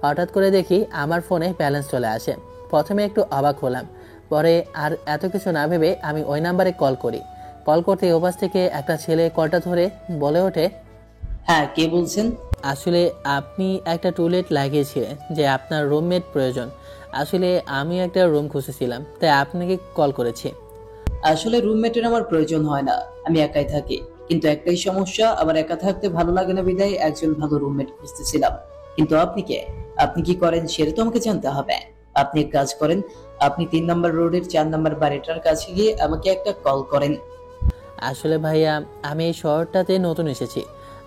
হঠাৎ করে দেখি আমার ফোনে ব্যালেন্স চলে আসে। প্রথমে একটু অবাক হলাম, পরে আর এত কিছু না ভেবে আমি ওই নাম্বারে কল করি। কল করতে ওপাশ থেকে একটা ছেলে কলটা ধরে বলে ওঠে, হ্যাঁ, কে বলছেন? আসলে আপনি একটা টুলেট লাগিয়েছিলেন যে আপনার রুমমেট প্রয়োজন। আসলে আমি একটা রুম খুঁজেছিলাম, তাই আপনাকে কল করেছি। আসলে রুমমেটের আমার প্রয়োজন হয় না, আমি একাই থাকি। কিন্তু একটাই সমস্যা, আমার একা থাকতে ভালো লাগে না, বিধায় একজন ভালো রুমমেট খুঁজতেছিলাম। কিন্তু আপনি কে, আপনি কি করেন সেটা তো আমাকে জানতে হবে। আপনি এক কাজ করেন, আপনি 3 নম্বর রোডের 4 নম্বর বাড়িটার কাছে গিয়ে আমাকে একটা কল করেন। আসলে ভাইয়া, আমি এই শহরটাতে নতুন এসেছি,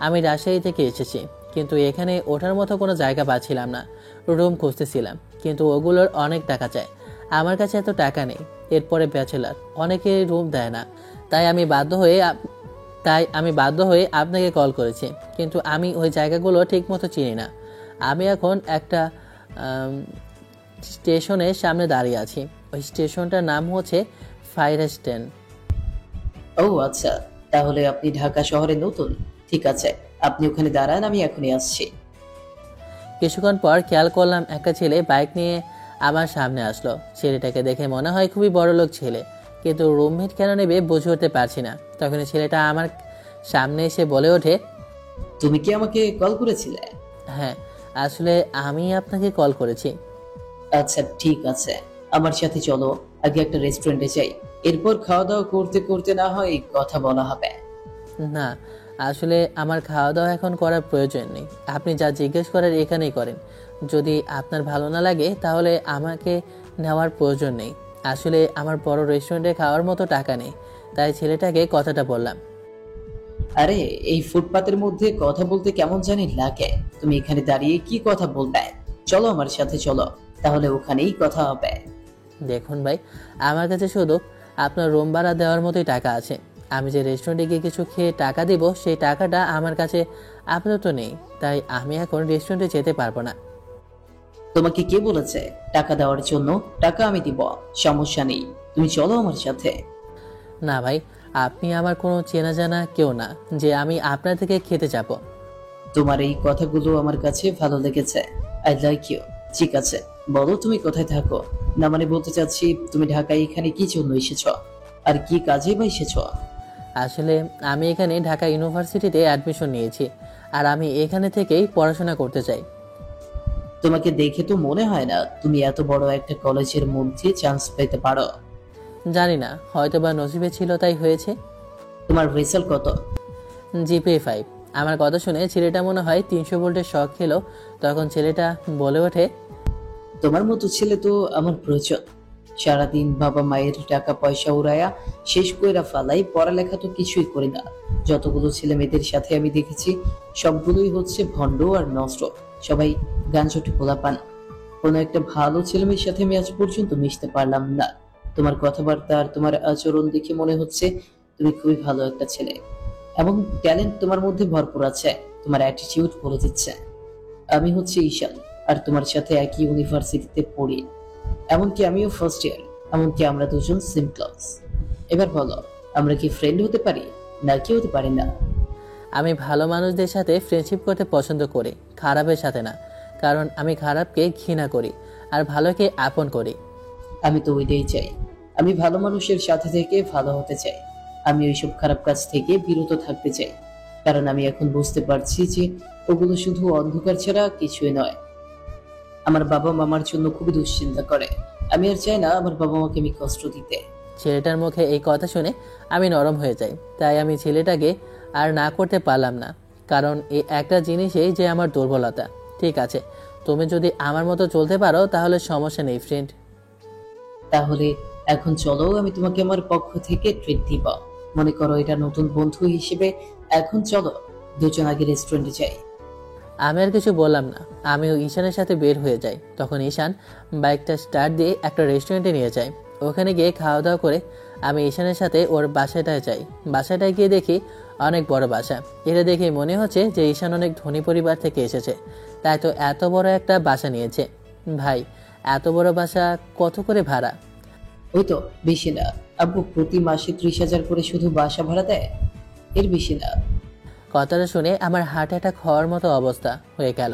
আমি রাজশাহী থেকে এসেছি। কিন্তু এখানে ওঠার মতো কোনো জায়গা পাচ্ছিলাম না। রুম খুঁজতেছিলাম, কিন্তু ওগুলোর অনেক টাকা চায়। আমার কাছে এত টাকা নেই। এরপরে ব্যাচেলার, অনেকে রুম দেয় না। তাই আমি বাধ্য হয়ে আপনাকে কল করেছি, কিন্তু আমি ওই জায়গাগুলো ঠিকমতো চিনি না। আমি এখন একটা আম, স্টেশনের সামনে দাঁড়িয়ে আছি। ওই স্টেশনটার নাম হচ্ছে ফায়ার স্টেশন। ও আচ্ছা, তাহলে আপনি ঢাকা শহরে নতুন। ঠিক আছে, আপনি ওখানে দাঁড়ান, আমি এখনই আসছি। কিছুক্ষণ পর খেয়াল করলাম একটা ছেলে বাইক নিয়ে আমার সামনে আসলো। ছেলেটাকে দেখে মনে হয় খুবই বড়লোক ছেলে, কিন্তু রুমমেট কেন নেবে বুঝে উঠতে পারছি না। তখন ছেলেটা আমার সামনে এসে বলে ওঠে, তুমি কি আমাকে কল করেছিলে? হ্যাঁ, আসলে আমি আপনাকে কল করেছি। আচ্ছা ঠিক আছে, আমার সাথে চলো, আগে একটা রেস্টুরেন্টে যাই, এরপর খাওয়া দাওয়া করতে করতে না হয় কথা বলা হবে। না, আসলে আমার খাওয়া দাওয়া এখন করার প্রয়োজন নেই। আপনি যা জিজ্ঞেস করার এখানেই করেন। যদি আপনার ভালো না লাগে তাহলে আমাকে নেওয়ার প্রয়োজন নেই। আসলে আমার বড় রেস্টুরেন্টে খাওয়ার মতো টাকা নেই, তাই ছেলেটাকে কথাটা বললাম। আরে এই ফুটপাতের মধ্যে কথা বলতে কেমন জানি লাগে, তুমি এখানে দাঁড়িয়ে কি কথা বলবে? চলো আমার সাথে চলো, তাহলে ওখানেই কথা হবে। দেখুন ভাই, আমার কাছে শুধু আপনার রুম ভাড়া দেওয়ার মতোই টাকা আছে। আমি যে রেস্টুরেন্টে গিয়ে কিছু খেয়ে টাকা দিব, সেই টাকাটা আমার কাছে আপাতত নেই। তাই আমি এখন রেস্টুরেন্টে যেতে পারবো না। তোমাকে কে বলেছে টাকা দেওয়ার জন্য? টাকা আমি দিব, সমস্যা নেই, তুমি চলো আমার সাথে। না ভাই, আপনি আমার কোনো চেনা জানা কেউ না যে আমি আপনার থেকে খেতে যাব। তোমার এই কথাগুলো আমার কাছে ভালো লেগেছে, আই লাইক ইউ। ঠিক আছে, বলো তুমি কোথায় থাকো? না মানে বলতে চাচ্ছি, তুমি ঢাকায় এখানে কি জন্য এসেছ, আর কি কাজে বা এসেছ? আসলে আমি এখানে ঢাকা ইউনিভার্সিটিতে অ্যাডমিশন নিয়েছি, আর আমি এখানে থেকেই পড়াশোনা করতে চাই। তোমাকে দেখে তো মনে হয় না তুমি এত বড় একটা কলেজের মধ্যে চান্স পেতে পারো। জানি না, হয়তো বা নসিবে ছিল তাই হয়েছে। তোমার রেজাল্ট কত? GPA 5। আমার কথা শুনে ছেলেটা মনে হয় 300 ভোল্টের শখ খেলো। তখন ছেলেটা বলে ওঠে, তোমার মতো ছেলে তো আমার প্রয়োজন। সারাদিন বাবা মায়ের টাকা পয়সা উড়াইয়া শেষ কইরা ফালাই, পড়ালেখা তো কিছুই করি না। যতগুলো ছেলে মেয়েদের সাথে আমি দেখেছি সবগুলোই হচ্ছে ভণ্ড আর নষ্ট, সবাই গাঞ্জটি পোলাপান। কোনো একটা ভালো ছেলে মেয়ের সাথে আমি আজ পর্যন্ত মিশতে পারলাম না। তোমার কথাবার্তা আর তোমার আচরণ দেখে মনে হচ্ছে তুমি খুবই ভালো একটা ছেলে, এবং ট্যালেন্ট তোমার মধ্যে ভরপুর আছে, তোমার অ্যাটিটিউড বলে দিচ্ছে। আমি হচ্ছে ঈশান, আর তোমার সাথে একই ইউনিভার্সিটিতে পড়ি, এমনকি আমিও ফার্স্ট ইয়ার, এমনকি আমরা দুজন সেম ক্লাস। এবার বলো, আমরা কি ফ্রেন্ড হতে পারি নাকি হতে পারি না? আমি ভালো মানুষদের সাথে ফ্রেন্ডশিপ করতে পছন্দ করি, খারাপের সাথে না। কারণ আমি খারাপকে ঘৃণা করি আর ভালোকে আপন করি। আমি তো ওইটাই চাই, আমি ভালো মানুষের সাথে থেকে ভালো হতে চাই। আমি ওইসব খারাপ কাজ থেকে বিরত থাকতে চাই, কারণ আমি এখন বুঝতে পারছি যে ওগুলো শুধু অন্ধকার ছাড়া কিছুই নয়। আমার বাবা মামার জন্য খুবই দুশ্চিন্তা করে, আমি আর চাই না আমার বাবা মাকে আমি কষ্ট দিতে। ছেলেটার মুখে এই কথা শুনে আমি নরম হয়ে যাই। তাই আমি ছেলেটাকে আর না করতে পারলাম না, কারণ এই একটা জিনিসই যে আমার দুর্বলতা। ঠিক আছে, তুমি যদি আমার মতো চলতে পারো তাহলে সমস্যা নেই ফ্রেন্ড। তাহলে এখন চলো, আমি তোমাকে আমার পক্ষ থেকে ট্রিট দিব। মনে করো এটা নতুন বন্ধু হিসেবে। এখন চলো দুজন আগে রেস্টুরেন্টে যাই। আমি আর কিছু বললাম না, আমিও ঈশানের সাথে বের হয়ে যাই। তখন ঈশান বাইকটা স্টার্ট দিয়ে একটা রেস্টুরেন্টে নিয়ে যায়। ওখানে গিয়ে খাওয়া দাওয়া করে আমি ঈশানের সাথে ওর বাসাটায় যাই। বাসাটায় গিয়ে দেখি অনেক বড় বাসা। এটা দেখে মনে হচ্ছে যে ঈশান অনেক ধনী পরিবার থেকে এসেছে, তাই তো এত বড় একটা বাসা নিয়েছে। ভাই, এত বড় বাসা কত করে ভাড়া? ওই তো বেশি না আব্বু, প্রতি মাসে 30,000 করে শুধু বাসা ভাড়া দেয়, এর বেশি না। কথাটা শুনে আমার হার্ট অ্যাটাক হওয়ার মতো অবস্থা হয়ে গেল,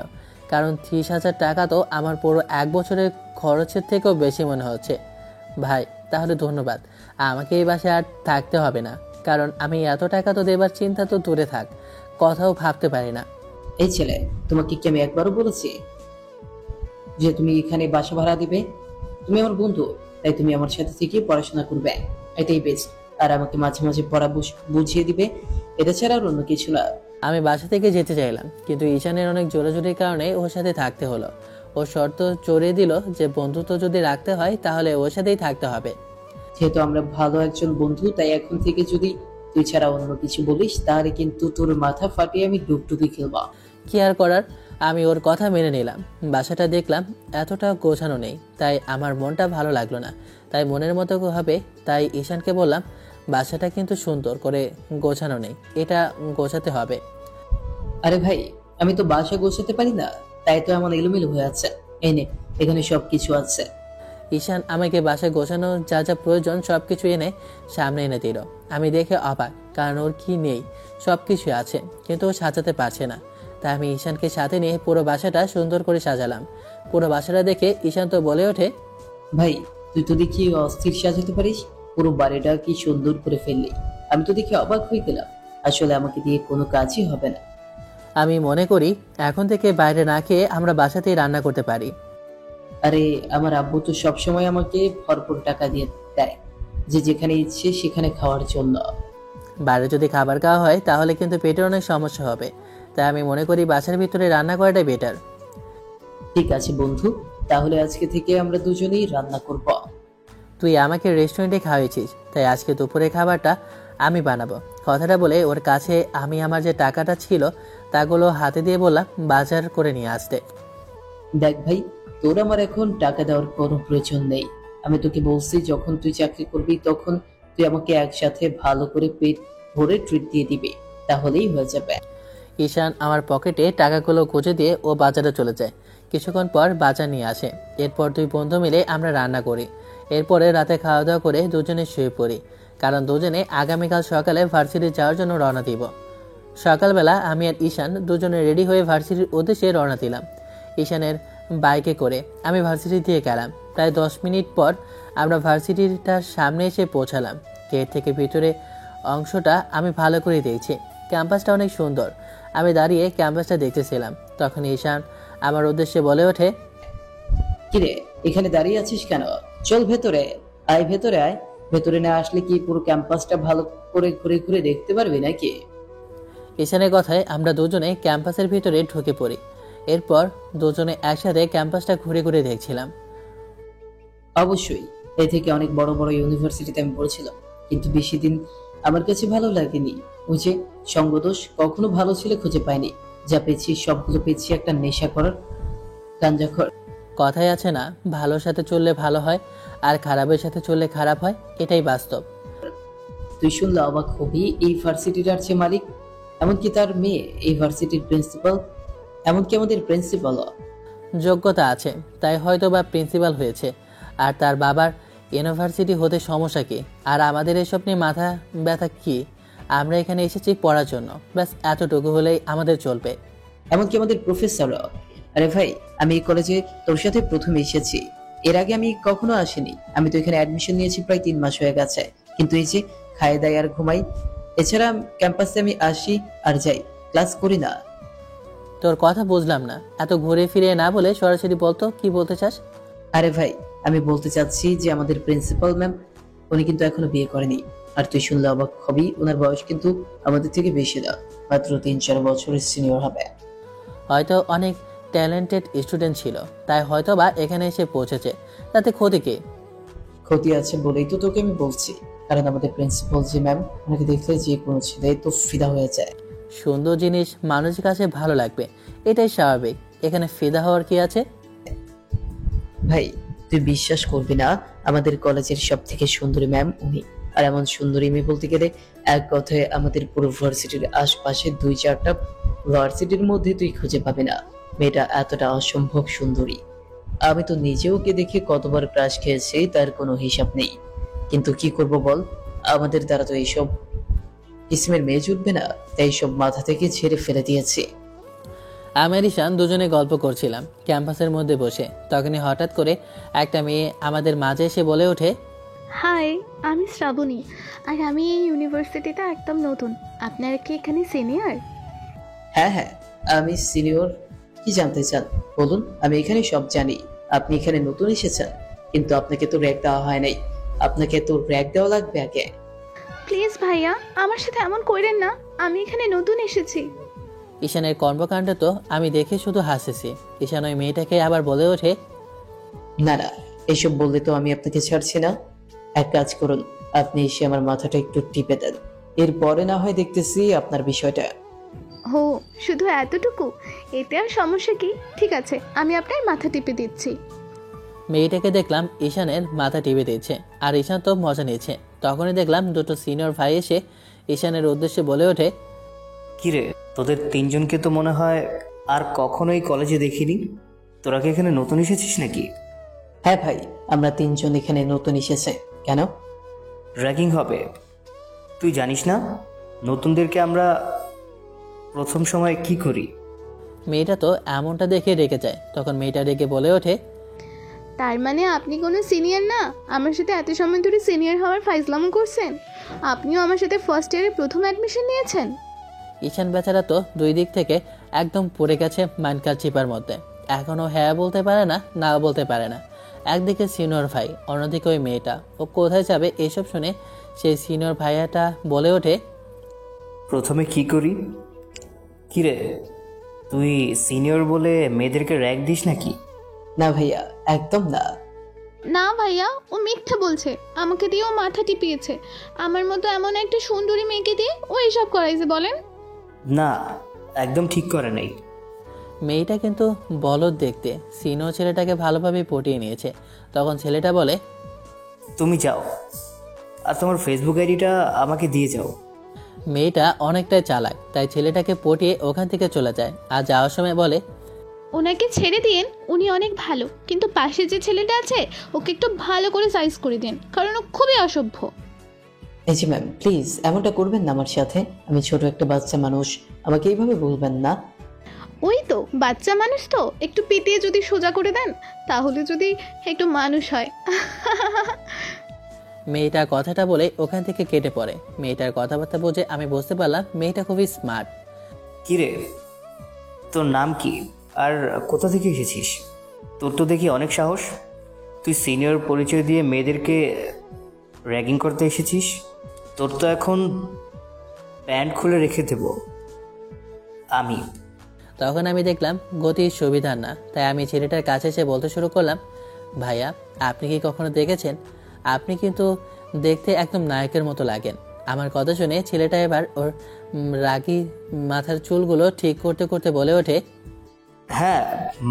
কারণ 30,000 টাকা তো আমার পুরো 1 বছরের খরচের থেকেও বেশি মনে হচ্ছে। ভাই, তাহলে ধন্যবাদ, আমাকে এই বাসায় আর থাকতে হবে না, কারণ আমি এত টাকা তো দেবার চিন্তা তো দূরে থাক, কথাও ভাবতে পারি না। এই ছেলে, তোমাকে কি আমি একবারও বলেছি যে তুমি এখানে বাসা ভাড়া দিবে? তুমি আমার বন্ধু, তাই তুমি আমার সাথে থেকে পড়াশোনা করবে, এটাই বেস্ট। আর আমাকে মাঝে মাঝে পড়া বুঝিয়ে দিবে, এটা ছাড়া আর অন্য কিছু না। আমি বাসা থেকে যেতে চাইলাম, কিন্তু ঈশানের অনেক জোরাজুরির কারণে ওর সাথে থাকতে হলো। ও শর্ত চড়িয়ে দিল যে বন্ধুত্ব যদি রাখতে হয় তাহলে ওর সাথেই থাকতে হবে। যেহেতু আমরা ভালো একজন বন্ধু, তাই এখন থেকে যদি তুই ছাড়া অন্য কিছু বলিস তাহলে কিন্তু তোর মাথা ফাটিয়ে আমি ডুবডুবি খেলবো। কি আর করার, আমি ওর কথা মেনে নিলাম। বাসাটা দেখলাম এতটা গোছানো নেই, তাই আমার মনটা ভালো লাগলো না। তাই মনের মতো হবে, তাই ঈশানকে বললাম, বাসাটা কিন্তু সুন্দর করে গোছানো নেই, এটা গোছাতে হবে। আরে ভাই, আমি তো বাসা গোছাতে পারি না, তাই তো এমন এলোমেলো হয়ে আছে। এই নে, এখানে সবকিছু আছে। ঈশান আমাকে বাসায় গোছানো যা যা প্রয়োজন সব কিছু এনে সামনে এনে দিল। আমি দেখে অবাক, কারণ ওর কি নেই, সব কিছুই আছে, কিন্তু ও সাজাতে পারছে না। তাই আমি ঈশানকে সাথে নিয়ে পুরো বাসাটা সুন্দর করে সাজালাম। পুরো বাসাটা দেখে ঈশান তো বলে ওঠে, ভাই, তুই তো দেখি অস্থির সাজাতে পারিস, পুরো বাড়িটা কি সুন্দর করে ফেললি। আমি তো দেখে অবাক হয়ে গেলাম, আসলে আমাকে দিয়ে কোনো কাজই হবে না। আমি মনে করি এখন থেকে বাইরে না খেয়ে আমরা বাসাতেই রান্না করতে পারি। আরে আমার আব্বু তো সবসময় আমাকে ভরপুর টাকা দিয়ে দেয়, যে যেখানে ইচ্ছে সেখানে খাওয়ার জন্য। বাইরে যদি খাবার খাওয়া হয় তাহলে কিন্তু পেটের অনেক সমস্যা হবে। তাই আমি মনে করি বাসার ভিতরে রান্না করাটাই বেটার। ঠিক আছে বন্ধু, তাহলে আজকে থেকে আমরা দুজনেই রান্না করব। তুই আমাকে রেস্টুরেন্টে খাওয়াইছিস, তাই আজকে দুপুরে খাবারটা আমি বানাবো। কথাটা বলে ওর কাছে আমি আমার যে টাকাটা ছিল তাগুলো হাতে দিয়ে বললাম বাজার করে নিয়ে আসতে। দেখ ভাই, তোর আমার এখন টাকা দেওয়ার কোনো প্রয়োজন নেই। আমি তোকে বলছি, যখন তুই চাকরি করবি তখন তুই আমাকে একসাথে ভালো করে পেট ভরে ট্রিট দিয়ে দিবি, তাহলেই হয়ে যাবে। ঈশান আমার পকেটে টাকাগুলো গুঁজে দিয়ে ও বাজারে চলে যায়। কিছুক্ষণ পর বাজার নিয়ে আসে। এরপর দুই বন্ধু মিলে আমরা রান্না করি। এরপরে রাতে খাওয়া দাওয়া করে দুজনে শুয়ে পড়ি, কারণ দুজনে আগামীকাল সকালে ভার্সিটি যাওয়ার জন্য রওনা দিব। সকালবেলা আমি আর ঈশান দুজনে রেডি হয়ে ভার্সিটির উদ্দেশ্যে রওনা দিলাম। ঈশানের বাইকে করে আমি ভার্সিটি দিয়ে গেলাম। প্রায় 10 মিনিট পর আমরা ভার্সিটিটার সামনে এসে পৌঁছালাম। গেট থেকে ভিতরে অংশটা আমি ভালো করে দেখছি। ক্যাম্পাসটা অনেক সুন্দর। আমি দাঁড়িয়ে ক্যাম্পাসটা দেখতেছিলাম। তখন ঈশান আমার উদ্দেশ্যে বলে ওঠে, কিরে, এখানে দাঁড়িয়ে আছিস কেন? চল ভেতরে আয়, ভেতরে আয়। ভেতরে না আসলে কি পুরো ক্যাম্পাসটা ভালো করে ঘুরে ঘুরে দেখতে পারবি নাকি? ঈশানের কথায় আমরা দুজনে ক্যাম্পাসের ভিতরে ঢুকে পড়ি। এরপর দুজনে একসাথে ক্যাম্পাসটা ঘুরে ঘুরে দেখছিলাম। অবশ্যই, এ থেকে অনেক বড় বড় ইউনিভার্সিটিতে আমি পড়েছিলাম, কিন্তু বেশি দিন আমার কাছে ভালো লাগেনি। ওই যে সঙ্গদোষ, কখনো ভালো ছেলে খুঁজে পাইনি। যা পেয়েছি সবগুলো পেয়েছি একটা নেশা করার গাঞ্জাখোর। কথায় আছে না, ভালোর সাথে চললে ভালো হয় আর খারাপের সাথে চললে খারাপ হয়, এটাই বাস্তব। তুই শুনলে অবাক হবি, এই ভার্সিটিটার যে মালিক, এমনকি তার মেয়ে এই ভার্সিটির প্রিন্সিপাল, এমনকি আমাদের প্রিন্সিপাল। যোগ্যতা আছে তাই হয়তো বা প্রিন্সিপাল হয়েছে। আর তার বাবার ইউনিভার্সিটি হতে সমস্যা কি? আর আমাদের এসব নিয়ে মাথা ব্যথা কি? আমরা এখানে এসেছি পড়ার জন্য, ব্যাস এতটুকু হলেই আমাদের চলবে। এমনকি আমাদের প্রফেসর। আরে ভাই, আমি এই কলেজে তোর সাথে প্রথম এসেছি, এর আগে আমি কখনো আসিনি। আমি তো এখানে অ্যাডমিশন নিয়েছি প্রায় 3 মাস হয়ে গেছে, কিন্তু এই যে খাই দাই আর ঘুমাই, এছাড়া ক্যাম্পাসে আমি আসি আর যাই, ক্লাস করি না। তোর কথা বুঝলাম না, এত ঘুরে ফিরে না বলে সরাসরি বলতো কি বলতে চাস। আরে ভাই, আমি বলতে চাচ্ছি যে আমাদের প্রিন্সিপাল ম্যাম, উনি কিন্তু এখনো বিয়ে করেনি। আর তুই শুনলে অবাক হবি, ওনার বয়স কিন্তু আমাদের থেকে বেশি না, মাত্র 3-4 বছরের সিনিয়র হবে। হয়তো অনেক ট্যালেন্টেড স্টুডেন্ট ছিল, তাই হয়তো বা এখানে এসে পৌঁছেছে, তাতে ক্ষতি কি? ক্ষতি আছে বলেই তো তোকে আমি বলছি, কারণ আমাদের প্রিন্সিপাল যে ম্যাম, ওনাকে দেখলে যে কোনো ছেলে তো ফিদা হয়ে যায়। সুন্দর জিনিস মানুষের কাছে ভালো লাগবে, এটাই স্বাভাবিক। এখানে ফিদা হওয়ার কি আছে? ভাই, তুই বিশ্বাস করবি না, আমাদের কলেজের সব থেকে সুন্দরী ম্যাম উনি। আর এমন সুন্দরী মেয়ে বলতে গেলে এক কথায় আমাদের পুরো ভার্সিটির আশপাশে 2-4টা ভার্সিটির মধ্যে তুই খুঁজে পাবি না। মেয়েটা এতটা অসম্ভব সুন্দরী, আমি তো নিজেও ওকে দেখে কতবার ক্রাশ খেয়েছি তার কোনো হিসাব নেই। কিন্তু কি করব বল, আমাদের দ্বারা তো এইসব কিসমের মেয়ে জুটবে না, তাই সব মাথা থেকে ছেড়ে ফেলে দিয়েছি। আমি আর ঈশান দুজনে গল্প করছিলাম ক্যাম্পাসের মধ্যে বসে। তখনই হঠাৎ করে একটা মেয়ে আমাদের মাঝে এসে বলে ওঠে, হাই, আমি শ্রাবণী, আর আমি এই ইউনিভার্সিটিতে একদম নতুন। আপনারা কি এখানে সিনিয়র? হ্যাঁ হ্যাঁ, আমি সিনিয়র। কি জানতে চান বলুন, আমি এখানে সব জানি। আপনি এখানে নতুন এসেছেন, কিন্তু আপনাকে তো র্যাক দেওয়া হয় নাই। আপনাকে তো র্যাক দেওয়া লাগবে আগে। প্লিজ ভাইয়া, আমার সাথে এমন করেন না, আমি এখানে নতুন এসেছি। ঈশানের কর্মকাণ্ড তো আমি দেখে শুধু হাসেছি। ঈশান ওই মেয়েটাকে আবার বলে ওঠে, না না, এসব বললে তো আমি আপনাকে ছাড়ছি না। এক কাজ করুন, আপনি এসে আমার মাথাটা একটু টিপে দেন, এরপরে না হয় দেখতেছি আপনার বিষয়টা। হো, শুধু এতটুকু? এতে আর সমস্যা কি? ঠিক আছে, আমি আপনার মাথা টিপে দিচ্ছি। মেয়েটাকে দেখলাম ঈশানের মাথা টিপে দিচ্ছে, আর ঈশান তো মজা নিচ্ছে। তখনই দেখলাম দুটো সিনিয়র ভাই এসে ঈশানের উদ্দেশ্যে বলে ওঠে, কিরে, তোদের তিনজনকে তো মনে হয় আর কখনোই কলেজে দেখিনি। তোরা কি এখানে নতুন এসেছিস নাকি? হ্যাঁ ভাই, আমরা তিনজন এখানে নতুন এসেছে। কেন? র্যাগিং হবে। তুই জানিস না নতুনদেরকে আমরা প্রথম সময় কি করি? মেয়েটা তো এমনটা দেখে রেগে যায়। তখন মেয়েটা রেগে বলে ওঠে, তার মানে আপনি কোনো সিনিয়র না? আমার সাথে এত সময় ধরে সিনিয়র হওয়ার ফাইজলামো করছেন? আপনিও আমার সাথে ফার্স্ট ইয়ারে প্রথম অ্যাডমিশন নিয়েছেন? ঈশান বেচারা তো দুই দিক থেকে একদম পড়ে গেছে মানকার চিপার মধ্যে। এখনও হ্যাঁ বলতে পারে না, না বলতে পারে না। একদিকে সিনিয়র ভাই, অন্যদিকে ওই মেয়েটা। ও কোথায় যাবে এসব শুনে সেই সিনিয়র ভাইয়াটা বলে ওঠে, প্রথমে কি করি? কিরে, তুই সিনিয়র বলে মেয়েদেরকে র্যাগ দিস নাকি? না ভাইয়া, একদম না। না ভাইয়া, ও মিথ্যে বলছে। আমাকে দিয়ে ও মাথা টিপিয়েছে। আমার মতো এমন একটা সুন্দরী মেয়েকে দিয়ে ও এসব করাইছে বলেন? না, একদম ঠিক করে নাই। মেয়েটা কিন্তু বলদ দেখতে। সিনিয়র ছেলেটাকে ভালোভাবে পটিয়ে নিয়েছে। তখন ছেলেটা বলে, তুমি যাও, আর তোমার ফেসবুক আইডিটা আমাকে দিয়ে যাও। মেয়েটা অনেকটাই চালাক, তাই ছেলেটাকে পটিয়ে ওখান থেকে চলে যায়। আর যাওয়ার সময় বলে, ওনাকে ছেড়ে দিন, উনি অনেক ভালো, কিন্তু পাশে যে ছেলেটা আছে ওকে একটু ভালো করে সাইজ করে দিন, কারণ ও খুবই অসভ্য। এই যে ম্যাম, প্লিজ এমনটা করবেন না আমার সাথে। আমি ছোট একটা বাচ্চা মানুষ, আমাকে এইভাবে বলবেন না। ওই তো বাচ্চা মানুষ, তো একটু পিটিয়ে যদি সোজা করে দেন তাহলে যদি একটু মানুষ হয়। মেয়েটা কথাটা বলে ওখান থেকে কেটে পড়ে। মেয়েটার কথাবার্তা বুঝে আমি বুঝতে পারলাম মেয়েটা খুবই স্মার্ট। কিরে, তোর নাম কি আর কোথা থেকে এসেছিস? তোর তো দেখি অনেক সাহস। তুই সিনিয়র পরিচয় দিয়ে মেয়েদেরকে র্যাগিং করতে এসেছিস। তোর তো এখন প্যান্ট খুলে রেখে দেব আমি। তখন আমি দেখলাম গতির সুবিধা না, তাই আমি ছেলেটার কাছে এসে বলতে শুরু করলাম, ভাইয়া, আপনি কি কখনো দেখেছেন? আপনি কিন্তু দেখতে একদম নায়কের মতো লাগেন। আমার কথা শুনে ছেলেটা এবার ওর রাগী মাথার চুলগুলো ঠিক করতে করতে বলে ওঠে, হ্যাঁ,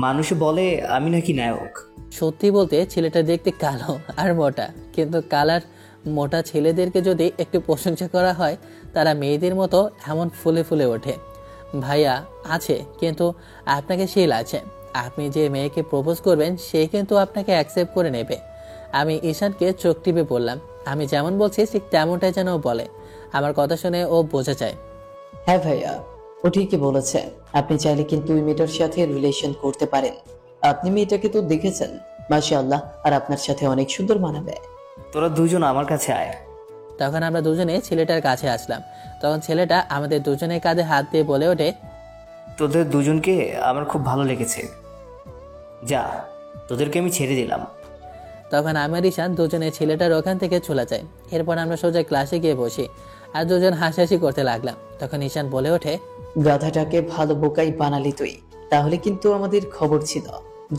মানুষ বলে আমি নাকি নায়ক। সত্যি বলতে ছেলেটা দেখতে কালো আর মোটা, কিন্তু কালার মোটা ছেলেদেরকে যদি একটু প্রশংসা করা হয় তারা মেয়েদের মতো এমন ফুলে ফুলে ওঠে। ভাইয়া আছে, কিন্তু আপনাকে সে লাগছে। আপনি যে মেয়েকে প্রপোজ করবেন সে কিন্তু আপনাকে অ্যাকসেপ্ট করে নেবে। আমি ঈশানকে চোখ টিপে বললাম, আমি যেমন বলছি ঠিক তেমনটাই যেন ও বলে। আমার কথা শুনে ও বোঝা যায়। হ্যাঁ ভাইয়া, ও ঠিকই বলেছে। আপনি চাইলে কিন্তু ওই মেয়েটার সাথে রিলেশন করতে পারেন। আপনি মেয়েটাকে তো দেখেছেন, মাশাআল্লাহ, আর আপনার সাথে অনেক সুন্দর মানাবে। তোরা দুজন আমার কাছে আয়। তখন আমরা দুজনে ছেলেটার কাছে আসলাম। তখন ছেলেটা আমাদের দুজনের কাঁধে হাত দিয়ে বলে ওঠে, তোদের দুজনকে আমার খুব ভালো লেগেছে। যা, তোদেরকে আমি ছেড়ে দিলাম। তখন আমার ঈশান দুজনে ছেলেটার ওখান থেকে চলে যায়। এরপর আমরা সোজা ক্লাসে গিয়ে বসি আর দুজন হাসাহাসি করতে লাগলাম। তখন ঈশান বলে ওঠে, গাধাটাকে ভালো বোকাই বানালি তুই। তাহলে কিন্তু আমাদের খবর ছিল।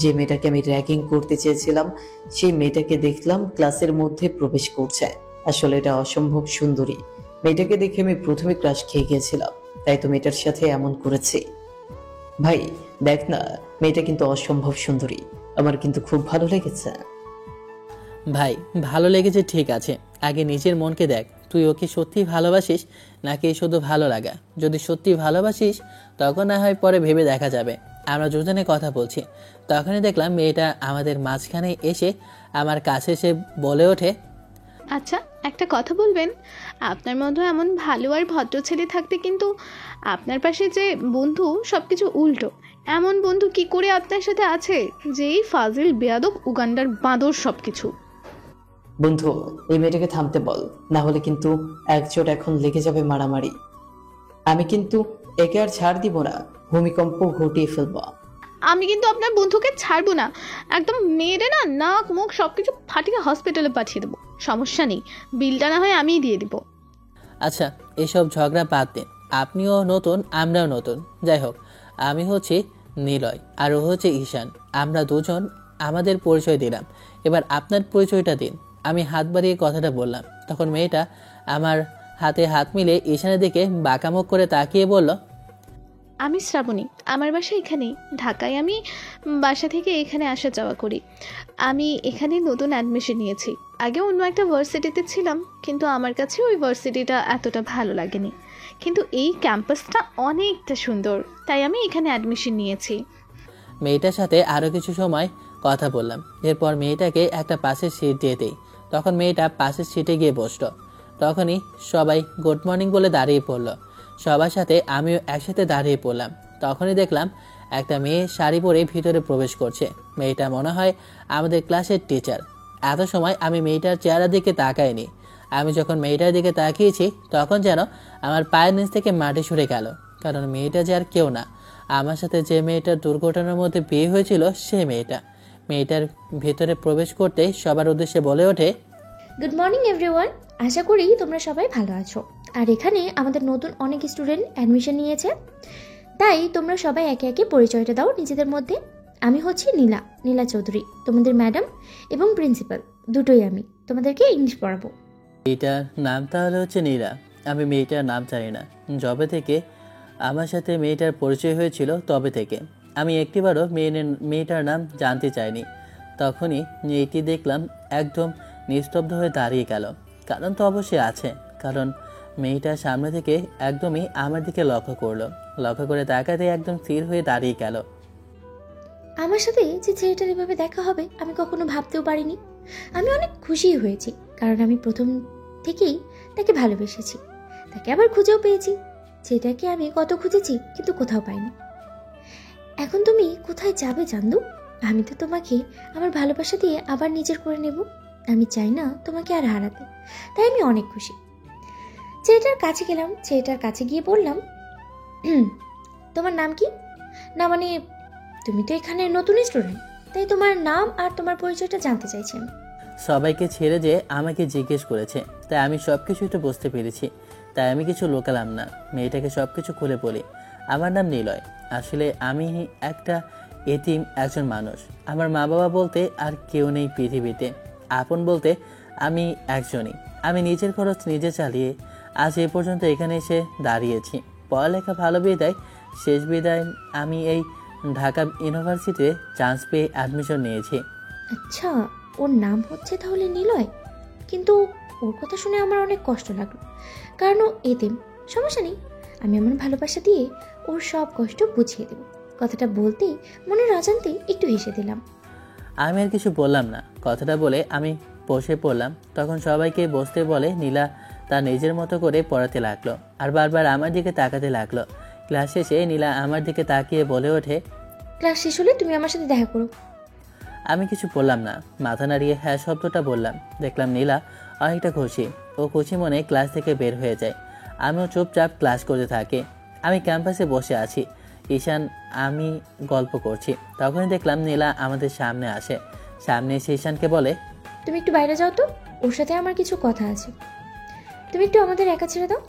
যে মেয়েটাকে আমি র্যাগিং করতে চেয়েছিলাম সেই মেয়েটাকে দেখলাম ক্লাসের মধ্যে প্রবেশ করছে। আসলে এটা অসম্ভব সুন্দরী। মেয়েটাকে দেখে আমি প্রথমে ক্রাশ খেয়ে গিয়েছিলাম, তাই তো মেয়েটার সাথে এমন করেছি। ভাই দেখ না, মেয়েটা কিন্তু অসম্ভব সুন্দরী। আমার কিন্তু খুব ভালো লেগেছে। ভাই, ভালো লেগেছে ঠিক আছে, আগে নিজের মনকে দেখ। তুই ওকে সত্যি ভালোবাসিস নাকি শুধু ভালো লাগা? যদি সত্যি ভালোবাসিস তখন না হয় পরে ভেবে দেখা যাবে। আমরা দুজনে কথা বলছি, তখনই দেখলাম মেয়েটা আমাদের মাঝখানে এসে আমার কাছে এসে বলে ওঠে, আচ্ছা, একটা কথা বলবেন? আপনার মতো এমন ভালো আর ভদ্র ছেলে থাকতে কিন্তু আপনার পাশে যে বন্ধু সব কিছু উল্টো। এমন বন্ধু কি করে আপনার সাথে আছে যেই ফাজিল বেয়াদব উগান্ডার বাঁদর সব কিছু। বন্ধু, এই মেয়েটাকে থামতে বল, না হলে কিন্তু একজোট এখন লেগে যাবে মারামারি। আমি কিন্তু একে আর ছাড় দিব না, ভূমিকম্প ঘটিয়ে ফেলবো। আমি কিন্তু আপনার বন্ধুকে ছাড়বো না। একদম মেরে না নাক মুখ সব কিছু ফাটিয়ে হসপিটালে পাঠিয়ে দেবো। সমস্যা নেই, বিলটা না হয় আমিই দিয়ে দিব। আচ্ছা, এসব ঝগড়া বাদ দিন। আপনিও নতুন, আমরাও নতুন। যাই হোক, আমি হচ্ছি নিলয় আর ও হচ্ছে ঈশান। আমরা দুজন আমাদের পরিচয় দিলাম, এবার আপনার পরিচয়টা দিন। আমি হাত বাড়িয়ে কথাটা বললাম। তখন মেয়েটা আমার হাতে হাত মিলে ঈশানের দিকে বাঁকামুখ করে তাকিয়ে বলল, আমি শ্রাবণী, আমার বাসা এখানেই, ঢাকায়। আমি বাসা থেকে এখানে আসা যাওয়া করি। আমি এখানে নতুন অ্যাডমিশন নিয়েছি। আগে অন্য একটা ভার্সিটিতে ছিলাম, কিন্তু আমার কাছে ওই ভার্সিটিটা এতটা ভালো লাগেনি। কিন্তু এই ক্যাম্পাসটা অনেকটা সুন্দর, তাই আমি এখানে অ্যাডমিশন নিয়েছি। মেয়েটার সাথে আরও কিছু সময় কথা বললাম। এরপর মেয়েটাকে একটা পাশের সিট দিয়ে দিই। তখন মেয়েটা পাশের সিটে গিয়ে বসলো। তখনই সবাই গুড মর্নিং বলে দাঁড়িয়ে পড়লো। সবার সাথে আমিও একসাথে দাঁড়িয়ে পড়লাম। তখনই দেখলাম একটা মেয়ে শাড়ি পরে ভিতরে প্রবেশ করছে। মেয়েটা মনে হয় আমাদের ক্লাসের টিচার। এত সময় আমি মেয়েটার চেহারার দিকে তাকাইনি। আমি যখন মেয়েটার দিকে তাকিয়েছি তখন যেন আমার পায়ের নিচ থেকে মাটি সরে গেল। কারণ মেয়েটা যে আর কেউ না, আমার সাথে যে মেয়েটার দুর্ঘটনার মধ্যে বিয়ে হয়েছিল সে মেয়েটা। মেয়েটার ভেতরে প্রবেশ করতে সবার উদ্দেশ্যে বলে ওঠে, গুড মর্নিং এভরিওয়ান, আশা করি তোমরা সবাই ভালো আছো। আর এখানে আমাদের নতুন অনেক স্টুডেন্ট অ্যাডমিশন নিয়েছে, তাই তোমরা সবাই একে একে পরিচয়টা দাও নিজেদের মধ্যে। আমি হচ্ছি নীলা চৌধুরী, তোমাদের ম্যাডাম এবং প্রিন্সিপাল দুটোই। আমি তোমাদেরকে ইংলিশ পড়াবো। মেয়েটার নাম তাহলে হচ্ছে নীলা। আমি মেয়েটার নাম জানি না। যবে থেকে আমার সাথে মেয়েটার পরিচয় হয়েছিল তবে থেকে আমি একটিবারও মেয়েটার নাম জানতে চাইনি। তখনই মেয়েটি দেখলাম একদম নিস্তব্ধ হয়ে দাঁড়িয়ে গেল। কারণ তো অবশ্যই আছে, কারণ মেয়েটার সামনে থেকে একদমই আমার দিকে লক্ষ্য করলো। লক্ষ্য করে তাকাতে একদম স্থির হয়ে দাঁড়িয়ে গেল। আমার সাথে যে ছেলেটার এভাবে দেখা হবে আমি কখনো ভাবতেও পারিনি। আমি অনেক খুশি হয়েছি, কারণ আমি প্রথম থেকেই তাকে ভালোবেসেছি, তাকে আবার খুঁজেও পেয়েছি। যেটাকে আমি কত খুঁজেছি কিন্তু কোথাও পাইনি। এখন তুমি কোথায় যাবে চান্দু? আমি তো তোমাকে আমার ভালোবাসা দিয়ে আবার নিজের করে নেব। আমি চাই না তোমাকে আর হারাতে, তাই আমি অনেক খুশি। ছেলেটার কাছে গেলাম, ছেলেটার কাছে গিয়ে বললাম, তোমার নাম কি? না মানে তুমি তো এখানে নতুন স্টুডেন্ট, তাই তোমার নাম আর তোমার পরিচয়টা জানতে চাইছি আমি। সবাইকে ছেড়ে যে আমাকে জিজ্ঞেস করেছে, তাই আমি সব কিছু একটু বুঝতে পেরেছি। তাই আমি কিছু লোকালাম না, মেয়েটাকে সব কিছু খুলে বলি। আমার নাম নিলয়। আসলে আমি একটা এতিম একজন মানুষ। আমার মা বাবা বলতে আর কেউ নেই পৃথিবীতে। আপন বলতে আমি একজনই। আমি নিজের খরচ নিজে চালিয়ে আজ এ পর্যন্ত এখানে এসে দাঁড়িয়েছি। পড়ালেখা ভালো বিদায়, শেষ বিদায় আমি এই ঢাকা ইউনিভার্সিটিতে চান্স পেয়ে অ্যাডমিশন নিয়েছি। আচ্ছা, ওর নাম হচ্ছে তাহলে নিলয়। কিন্তু ওর কথা শুনে আমার অনেক কষ্ট লাগলো, কারণ ও এতিম। সমস্যা নেই, আমি আমার ভালোবাসা দিয়ে ওর সব কষ্ট বুঝিয়ে দেব। কথাটা বলতেই মনের অজান্তেই একটু হেসে দিলাম। আমি আর কিছু বললাম না। কথাটা বলে আমি বসে পড়লাম। তখন সবাইকে বসতে বলে নীলা তার নিজের মতো করে পড়াতে লাগলো আর বারবার আমার দিকে তাকাতে লাগলো। ক্লাস শেষে নীলা আমার দিকে তাকিয়ে বলে ওঠে, ক্লাস শেষ হলে তুমি আমার সাথে দেখা করো। আমি কিছু বললাম না, মাথা নাড়িয়ে হ্যাঁ শব্দটা বললাম। দেখলাম নীলা অনেকটা খুশি। ও খুশি মনে ক্লাস থেকে বের হয়ে যায়। আমিও চুপচাপ ক্লাস করতে থাকি। আমি ক্যাম্পাসে বসে আছি, ঈশান আমি গল্প করছি। তখনই দেখলাম নীলা আমাদের সামনে আসে। সামনে এসে ঈশানকে বলে, তুমি একটু বাইরে যাও তো, ওর সাথে আমার কিছু কথা আছে। তুমি একটু আমাদের একা ছেড়ে দাও।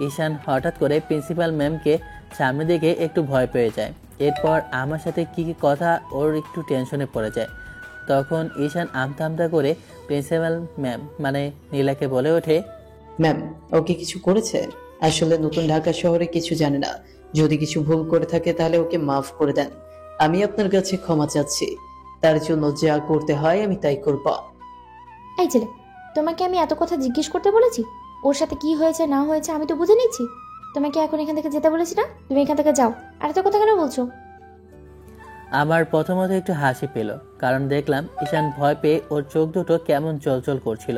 ঈশান হঠাৎ করে প্রিন্সিপাল ম্যামকে সামনে দিকে একটু ভয় পেয়ে যায়। এরপর আমার সাথে কী কী কথা ওর একটু টেনশনে পড়ে যায়। তখন ঈশান আমতা আমতা করে প্রিন্সিপাল ম্যাম মানে নীলাকে বলে ওঠে, ম্যাম, ওকে কিছু করেছে? আসলে নতুন ঢাকা শহরে কিছু জানে না। যদি কিছু ভুল করে থাকে তাহলে ওকে মাফ করে দেন। আমি আপনার কাছে ক্ষমা চাচ্ছি। তার জন্য যা করতে হয় আমি তাই করব। এই ছেলে, তোমাকে আমি এত কথা জিজ্ঞেস করতে বলেছি? ওর সাথে কি হয়েছে না হয়েছে আমি তো বুঝে নিচ্ছি। তোমাকে এখন এখান থেকে যেতে বলেছি না? তুমি এখান থেকে যাও। আর এত কথা কেন বলছো? আমার প্রথমত একটু হাসি পেল, কারণ দেখলাম ঈশান ভয় পেয়ে ওর চোখ দুটো কেমন চলচল করছিল।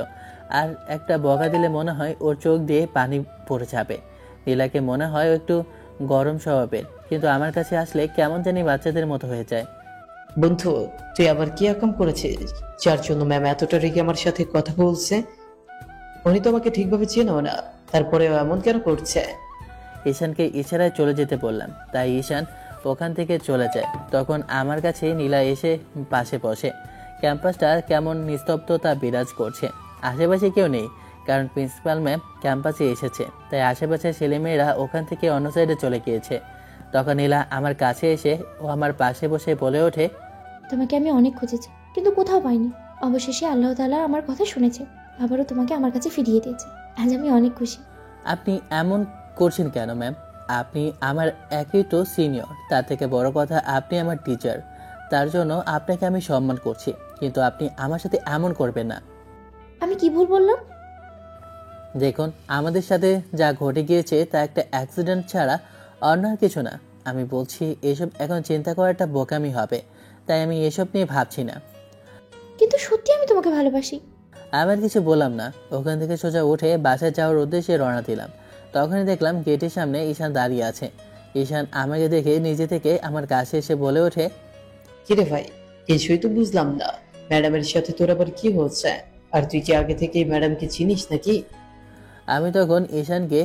আর একটা বকা দিলে মনে হয় ওর চোখ দিয়ে পানি পড়ে যাবে। নীলাকে মনে হয় ও একটু গরম স্বভাবের, কিন্তু আমার কাছে আসলে কেমন জানি বাচ্চাদের মতো হয়ে যায়। বন্ধু, তুই আবার কি আকাম করেছিস যার জন্য ম্যাম এতটা রেগে আমার সাথে কথা বলছে? উনি তো আমাকে ঠিকভাবে চেনেও না, তারপরে এমন কেন করছে? ঈশানকে ইশারায় চলে যেতে বললাম, তাই ঈশান ওখান থেকে চলে যায়। তখন আমার কাছে নীলা এসে পাশে বসে। ক্যাম্পাসটা কেমন নিস্তব্ধতা বিরাজ করছে। আশেপাশে কেউ নেই, কারণ প্রিন্সিপাল ম্যাম ক্যাম্পাসে এসেছে, তাই আশেপাশের ছেলেমেয়েরা ওখান থেকে অন্য সাইডে চলে গিয়েছে। তখন নীলা আমার কাছে এসে ও আমার পাশে বসে বলে ওঠে, তোমাকে আমি অনেক খুঁজেছি কিন্তু কোথাও পাইনি। অবশেষে আল্লাহ তাআলা আমার কথা শুনেছে, আবারও তোমাকে আমার কাছে ফিরিয়ে দিয়েছে। আজ আমি অনেক খুশি। আপনি এমন করছেন কেন ম্যাম? আপনি আমার একই তো সিনিয়র, তার থেকে বড় কথা আপনি আমার টিচার। তার জন্য আপনাকে আমি সম্মান করছি, কিন্তু আপনি আমার সাথে এমন করবেন না। আমি কি ভুল বললাম? দেখুন, আমাদের সাথে যা ঘটে গিয়েছে তা একটা অ্যাক্সিডেন্ট ছাড়া অন্য আর কিছু না। আমি বলছি এসব এখন চিন্তা করাটা বোকামি হবে, তাই আমি এসব নিয়ে ভাবছি না। কিন্তু সত্যি আমি তোমাকে ভালোবাসি। আবার কিছু বললাম না। ওখান থেকে সোজা উঠে বাসায় যাওয়ার উদ্দেশ্যে রওনা দিলাম। তখনই দেখলাম গেটের সামনে ঈশান দাঁড়িয়ে আছে। ঈশান আমাকে দেখে নিজে থেকে আমার কাছে এসে বলে ওঠে, কিরে ভাই, কিছুই তো বুঝলাম না। ম্যাডামের সাথে তোর আবার কি হচ্ছে? আর তুই কি আগে থেকে ম্যাডামকে চিনিস নাকি? আমি তখন ঈশানকে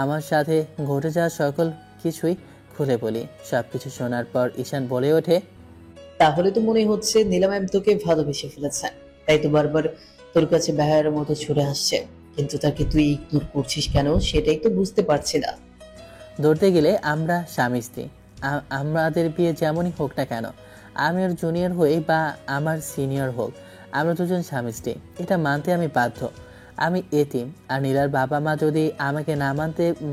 আমার সাথে ঘটে যাওয়া সকল কিছুই খুলে বলি। সব কিছু শোনার পর ঈশান বলে ওঠে, তাহলে তো মনে হচ্ছে নীলা ম্যাম তোকে ভালোবেসে ফেলেছে, তাই তো বারবার তোর কাছে বেহায়ার মতো ছুটে আসছে। কিন্তু তাকে তুই ইগনোর করছিস কেন সেটাই তো বুঝতে পারছি না। ধরতে গেলে আমরা স্বামী স্ত্রী। আমাদের বিয়ে যেমনই হোক না কেন, আমি ওর জুনিয়র হই বা আমার সিনিয়র হোক, আমরা দুজন স্বামী স্ত্রী, এটা মানতে আমি বাধ্য। আমি এতিম, আর নীলার বাবা মা যদি আমাকে না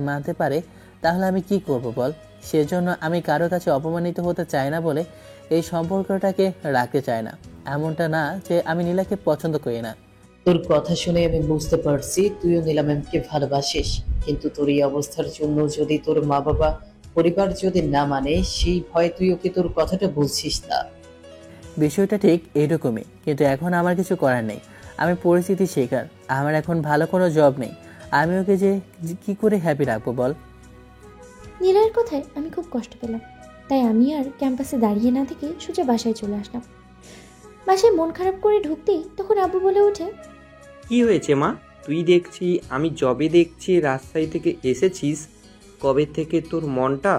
মানতে পারে তাহলে আমি কি করব বল? সেজন্য আমি কারো কাছে অপমানিত হতে চাই না বলে এই সম্পর্কটাকে রাখতে চাই না। এমনটা না যে আমি নীলাকে পছন্দ করি না। তোর কথা শুনে আমি বুঝতে পারছি তুইও নীলা ম্যামকে ভালোবাসিস, কিন্তু তোর এই অবস্থার জন্য যদি তোর মা বাবা পরিবার যদি না মানে, সেই ভয় তুই ওকে তোর কথাটা বলছিস না। বিষয়টা ঠিক এরকমই, কিন্তু এখন আমার কিছু করার নেই। আমি পরিস্থিতির শিকার। আমার এখন ভালো কোনো জব নেই। আমি ওকে যে কি করে হ্যাপি রাখবো বল? নীলার কথায় আমি খুব কষ্ট পেলাম, তাই আমি আর ক্যাম্পাসে দাঁড়িয়ে না থেকে সোজা বাসায় চলে আসলাম। বাসায় মন খারাপ করে ঢুকতেই তখন আব্বু বলে ওঠে, কি হয়েছে মা? তুই দেখছি আমি যবে দেখছি রাজশাহী থেকে এসেছিস, কবে থেকে তোর মনটা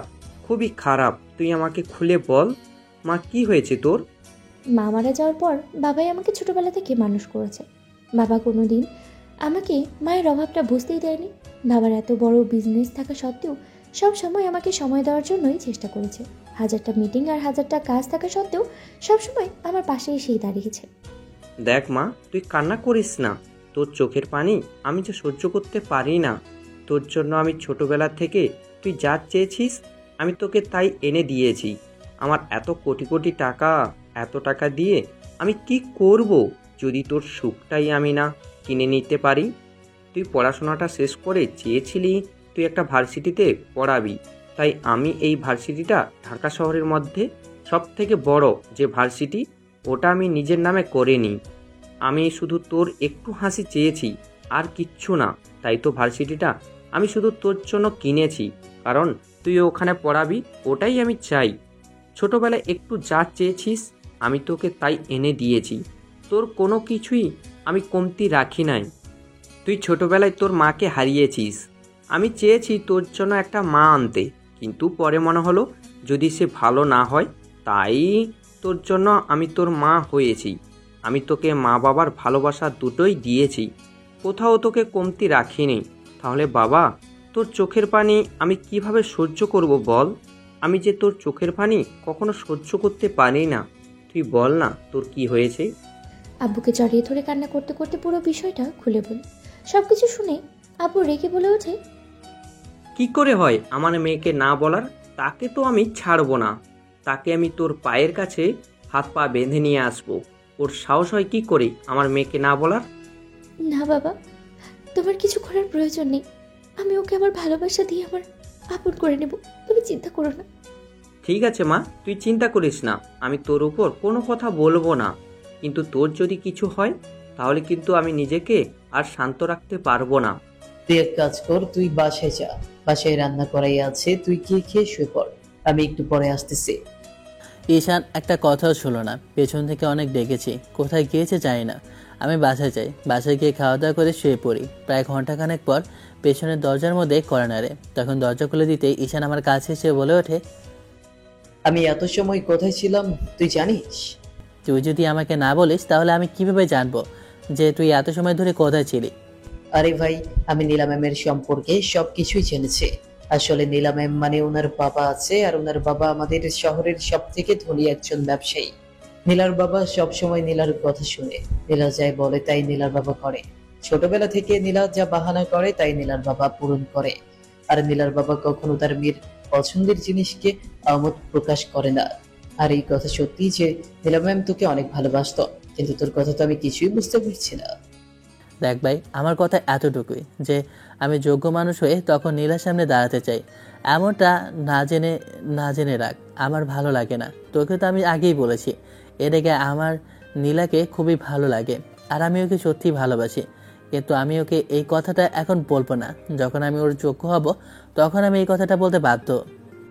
খুবই খারাপ। তুই আমাকে খুলে বল মা, কি হয়েছে তোর? মা মারা যাওয়ার পর বাবাই আমাকে ছোটবেলা থেকে মানুষ করেছে। বাবা কোনোদিন আমাকে মায়ের অভাবটা বুঝতেই দেয়নি। বাবার এত বড় বিজনেস থাকা সত্ত্বেও সব সময় আমাকে সময় দেওয়ার জন্যই চেষ্টা করেছে। হাজারটা মিটিং আর হাজারটা কাজ থাকা সত্ত্বেও সবসময় আমার পাশে এসেই দাঁড়িয়েছে। দেখ মা, তুই কান্না করিস না। তোর চোখের পানি আমি যে সহ্য করতে পারি না। তোর জন্য আমি ছোটবেলা থেকে তুই যা চেয়েছিস আমি তোকে তাই এনে দিয়েছি। আমার এত কোটি কোটি টাকা, এত টাকা দিয়ে আমি কি করব যদি তোর সুখটাই আমি না কিনে নিতে পারি? তুই পড়াশোনাটা শেষ করে চেয়েছিলি তুই একটা ভার্সিটিতে পড়াবি, তাই আমি এই ভার্সিটিটা ঢাকা শহরের মধ্যে সব থেকে বড় যে ভার্সিটি, ওটা আমি নিজের নামে করে নিই। আমি শুধু তোর একটু হাসি চেয়েছি, আর কিচ্ছু না। তাই তো ভার্সিটিটা আমি শুধু তোর জন্য কিনেছি, কারণ তুই ওখানে পড়াবি, ওটাই আমি চাই। ছোটবেলায় একটু যা চেয়েছিস আমি তোকে তাই এনে দিয়েছি। তোর কোনো কিছুই আমি কমতি রাখি নাই। তুই ছোটবেলায় তোর মাকে হারিয়েছিস, আমি চেয়েছি তোর জন্য একটা মা আনতে, কিন্তু পরে মনে হলো যদি সে ভালো না হয়, তাই তোর জন্য আমি তোর মা হয়েছি। আমি তোকে মা বাবার ভালোবাসা দুটোই দিয়েছি, কোথাও তোকে কমতি রাখিনি। তাহলে বাবা, তোর চোখের পানি আমি কিভাবে সহ্য করব বল? আমি যে তোর চোখের পানি কখনো সহ্য করতে পারি না। তুই বল না তোর কি হয়েছে? আব্বুকে জড়িয়ে ধরে কান্না করতে করতে পুরো বিষয়টা খুলে বলি। সবকিছু শুনে আব্বু রেগে বলে ওঠে, কি করে হয় আমার মেয়েকে না বলার? তাকে তো আমি ছাড়বো না। তাকে আমি তোর পায়ের কাছে হাত পা বেঁধে নিয়ে আসবো। ওর সাহস হয় কি করে আমার মেয়েকে না বলার? না বাবা, তোমার কিছু করার প্রয়োজন নেই। আমি ওকে আমার ভালোবাসা দিয়ে আমার আপন করে নেব, তুমি চিন্তা করো না। ঠিক আছে মা, তুই চিন্তা করিস না। আমি তোর উপর কোনো কথা বলবো না, কিন্তু তোর যদি কিছু হয় তাহলে কিন্তু আমি নিজেকে আর শান্ত রাখতে পারবো না। তুই এক কাজ কর, তুই বাসায় যা, বাসায় রান্না করাই আছে, তুই খেয়ে শুয়ে পড়, আমি একটু পরে আসতেছি। ঈশান একটা কথাও শুনলো না। পেছন থেকে অনেক ডেকেছি, কোথায় গিয়েছে জানি না। আমি বাসায় যাই। বাসায় গিয়ে খাওয়া দাওয়া করে শুয়ে পড়ি। প্রায় ঘন্টাখানেক পর পেছনের দরজার মধ্যে কড়া নাড়ে। তখন দরজা খুলে দিতেই ঈশান আমার কাছে এসে বলে ওঠে, আমি এত সময় কোথায় ছিলাম তুই জানিস? তুই যদি আমাকে না বলিস তাহলে আমি কিভাবে জানবো যে তুই এত সময় ধরে কোথায় ছিলি? আরে ভাই, আমি নীলা ম্যামের সম্পর্কে সবকিছুই জেনেছি। আসলে নীলা ম্যাম মানে ওনার বাবা আছে, আর ওনার বাবা আমাদের শহরের সব থেকে ধনী একজন ব্যবসায়ী। নীলার বাবা সব সময় নীলার কথা শুনে, নীলা যাই বলে তাই নীলার বাবা করে। ছোটবেলা থেকে নীলা যা বাহানা করে তাই নীলার বাবা পূরণ করে। আর নীলার বাবা কখনো তার মেয়ের পছন্দের জিনিসকে আমোদ প্রকাশ করে না। আর এই কথা সত্যি যে নীলা ম্যাম তোকে অনেক ভালোবাসতো, কিন্তু তোর কথা তো আমি কিছুই বুঝতে পারছি না। দেখ ভাই, আমার কথা এতটুকুই যে আমি যোগ্য মানুষ হয়ে তখন নীলার সামনে দাঁড়াতে চাই। এমনটা না জেনে রাখ, আমার ভালো লাগে না। তোকে তো আমি আগেই বলেছি এদিকে আমার নীলাকে খুবই ভালো লাগে, আর আমি ওকে সত্যিই ভালোবাসি। কিন্তু আমি ওকে এই কথাটা এখন বলবো না। যখন আমি ওর যোগ্য হব তখন আমি এই কথাটা বলতে বাধ্য।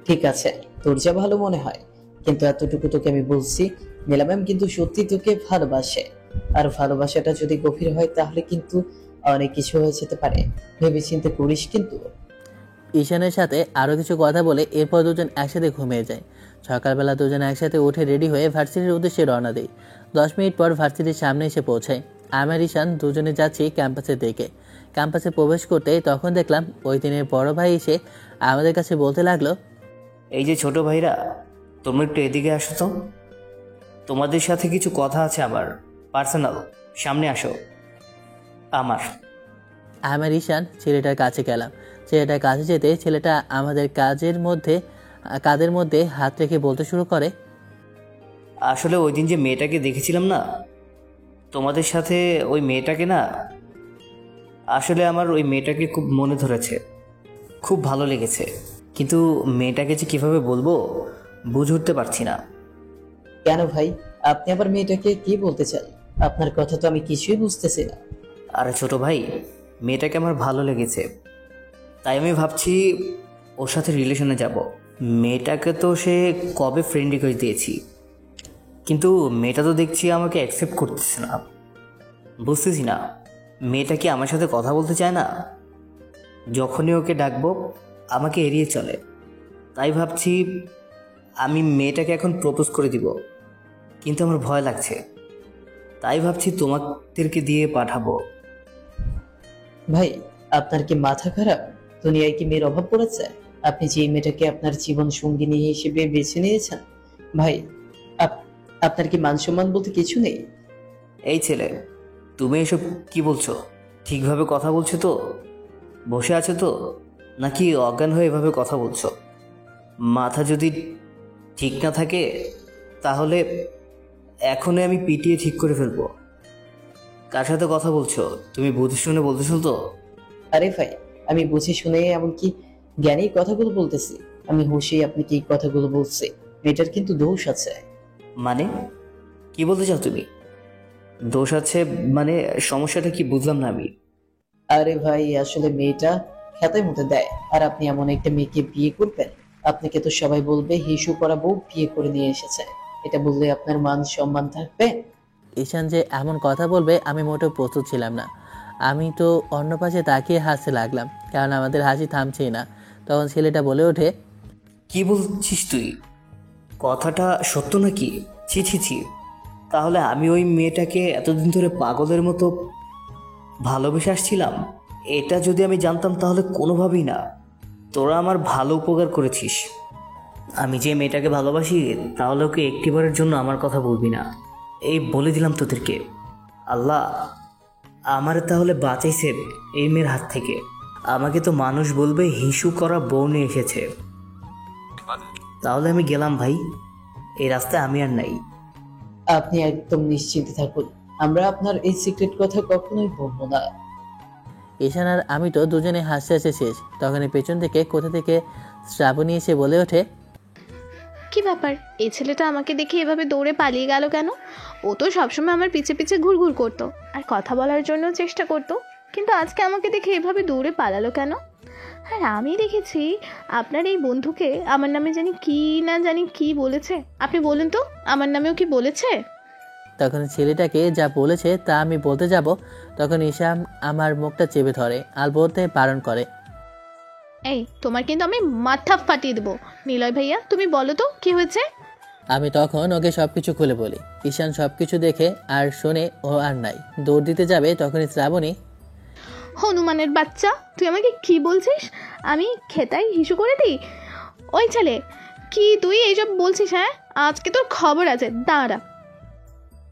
ঠিক আছে, তোর যা ভালো মনে হয়, কিন্তু এতটুকু তোকে আমি বলছি, নীলা ম্যাম কিন্তু সত্যি তোকে ভালোবাসে। আর ভালোবাসাটা যদি গভীর হয় তাহলে কিন্তু অনেক কিছু হয়ে যেতে পারে, ভেবে চিন্তে করিস কিন্তু। ঈশানের সাথে আরও কিছু কথা বলে এরপর দুজন একসাথে ঘুমিয়ে যায়। সকালবেলা দুজন একসাথে উঠে রেডি হয়ে ভার্সিটির উদ্দেশ্যে রওনা দেয়। 10 মিনিট পর ভার্সিটির সামনে এসে পৌঁছায়। আমার ঈশান দুজনে যাচ্ছি ক্যাম্পাসের দিকে। ক্যাম্পাসে প্রবেশ করতে তখন দেখলাম ওই দিনের বড় ভাই এসে আমাদের কাছে বলতে লাগলো, এই যে ছোট ভাইরা, তোমরা একটু এদিকে আসো তো, তোমাদের সাথে কিছু কথা আছে আমার, পার্সোনাল, সামনে আসো। আমার ঈশান ছেলেটার কাছে গেলাম। ছেলেটার কাছে যেতে ছেলেটা আমাদের কাদের মধ্যে হাত রেখে বলতে শুরু করে, আসলে ওই দিন যে মেয়েটাকে দেখেছিলাম না তোমাদের সাথে, ওই মেয়েটাকে না, আসলে আমার ওই মেয়েটাকে খুব মনে ধরেছে, খুব ভালো লেগেছে, কিন্তু মেয়েটাকে যে কীভাবে বলবো বুঝে উঠতে পারছি না। কেন ভাই, আপনি আবার মেয়েটাকে কি বলতে চান? আপনার কথা তো আমি কিছুই বুঝতেছি না। আরে ছোট ভাই, মেয়েটাকে আমার ভালো লেগেছে, তাই আমি ভাবছি ওর সাথে রিলেশনে যাব। মেয়েটাকে তো সে কবে ফ্রেন্ড রিকোয়েস্ট দিয়েছি, কিন্তু মেয়েটা তো দেখছি আমাকে অ্যাকসেপ্ট করতেছে না। বুঝতেছি না, মেয়েটা কি আমার সাথে কথা বলতে চায় না? যখনই ওকে ডাকবো আমাকে এড়িয়ে চলে। তাই ভাবছি আমি মেয়েটাকে এখন প্রপোজ করে দিব, কিন্তু আমার ভয় লাগছে। তাই ভাবছি তোমাদেরকে দিয়ে পাঠাবো। ভাই, আপনার কি মাথা খারাপ? দুনিয়ায় কি মেয়ের অভাব পড়েছে? আপনি যে এই মেয়েটাকে আপনার জীবন সঙ্গিনী হিসেবে বেছে নিয়েছেন, ভাই আপনার কি মান সম্মান বলতে কিছু নেই? এই ছেলে, তুমি এসব কি বলছো? ঠিকভাবে কথা বলছো তো? বসে আছো তো, নাকি অজ্ঞান হয়ে এভাবে কথা বলছো? মাথা যদি ঠিক না থাকে তাহলে এখনই আমি পিটিয়ে ঠিক করে ফেলবো। কার সাথে কথা বলছো তুমি বুঝে শুনে বলতেছো তো? আরে ভাই, আমি বুঝে শুনে এমনকি জ্ঞানী কথাগুলো বলতেছি। আমি হুঁশিয়ে আপনাকে এই কথাগুলো বলছি। মেয়েটার কিন্তু দোষ আছে। মানে কি বলতে চাও তুমি? দোষ আছে মানে সমস্যাটা কি বুঝলাম না আমি। আরে ভাই, আসলে মেয়েটা খেতার মধ্যে দেয়, আর আপনি এমন একটা মেয়েকে বিয়ে করবেন, আপনাকে তো সবাই বলবে হিসু করা বউ বিয়ে করে নিয়ে এসেছে। এটা বললে আপনার মান সম্মান থাকবে? ঈশান যে এমন কথা বলবে আমি মোটেও প্রস্তুত ছিলাম না। আমি তো অন্য পাশে তাকিয়ে হাসতে লাগলাম, কারণ আমাদের হাসি থামছেই না। তখন ছেলেটা বলে ওঠে, কি বলছিস তুই? কথাটা সত্য নাকি? ছি ছি ছি, তাহলে আমি ওই মেয়েটাকে এতদিন ধরে পাগলের মতো ভালোবেসে আসছিলাম। এটা যদি আমি জানতাম তাহলে কোনোভাবেই না। তোরা আমার ভালো উপকার করেছিস। আমি যে মেয়েটাকে ভালোবাসি তাহলে ওকে একটিবারের জন্য আমার কথা বলবি না, এই বলে দিলাম তোদেরকে। আল্লাহ আমার তাহলে বাঁচাইছে এই মেয়ের হাত থেকে। আমাকে তো মানুষ বলবে হিসু করা বউ নিয়ে এসেছে। তাহলে আমি গেলাম ভাই, এই রাস্তায় আমি আর নাই। আপনি একদম নিশ্চিন্তে থাকুন, আমরা আপনার এই সিক্রেট কথা কখনোই বলবো না। ঈশান আর আমি তো দুজনে হাসতে হাসতে শেষ। তখন পেছন থেকে কোথা থেকে শ্রাবণী এসে বলে ওঠে, কি ব্যাপার, এই ছেলেটা আমাকে দেখে এভাবে দৌড়ে পালিয়ে গেল কেন? ও তো সবসময় আমার পিছে পিছে ঘুরঘুর করতো আর কথা বলার জন্য চেষ্টা করতো, কিন্তু আজকে আমাকে দেখে এভাবে দৌড়ে পালালো কেন? আর আমি দেখেছি আপনার এই বন্ধুকে আমার নামে জানি কি বলেছে। আপনি বলুন তো, আমার নামেও কি বলেছে? তখন ছেলেটাকে যা বলেছে তা আমি বলতে যাব, তখন ঈশান আমার মুখটা চেপে ধরে আর বলতে বারণ করে, এই তোমার কিন্তু আমি মাথা ফাটিয়ে দেবো। নিলয় ভাইয়া, তুমি বলো তো কি হয়েছে? আমি তখন ওকে সবকিছু খুলে বলি। ঈশান সবকিছু দেখে আর শুনে ও আর নাই, দৌড় দিতে যাবে তখনই শ্রাবণী, হনুমানের বাচ্চা, তুই আমাকে কি বলছিস? আমি খেতাই হিসু করে দিই? ওই ছেলে, কি তুই এইসব বলছিস? হ্যাঁ, আজকে তোর খবর আছে, দাঁড়া।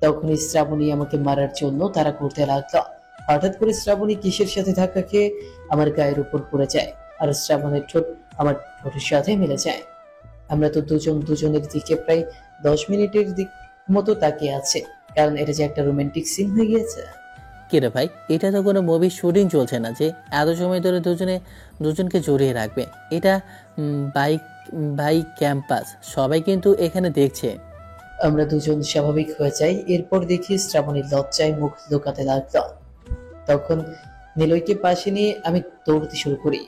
তখনই শ্রাবণী আমাকে মারার জন্য তারা করতে লাগলো। হঠাৎ করে শ্রাবণী কিসের সাথে ধাক্কা খেয়ে আমার গায়ের উপর পড়ে যায়, আর শ্রাবণের ঠোঁট আমার ঠোঁটের সাথে মিলে যায়। আমরা তো দুজনের দিকে প্রায় 10 মিনিটের দিক মতো তাকিয়ে আছে, কারণ এটা যে একটা রোমান্টিক সিন হয়ে গিয়েছে। কিরে ভাই, এটা তো কোনো মুভির শুটিং চলছে না যে এত সময় ধরে দুজনকে জড়িয়ে রাখবে। এটা বাইক বাই ক্যাম্পাস, সবাই কিন্তু এখানে দেখছে। আমরা দুজন স্বাভাবিক হয়ে যাই। এরপর দেখি শ্রাবণীর লজ্জায় মুখ লুকাতে লাগলো। তখন নিলয়কে পাশে নিয়ে আমি দৌড়তে শুরু করি।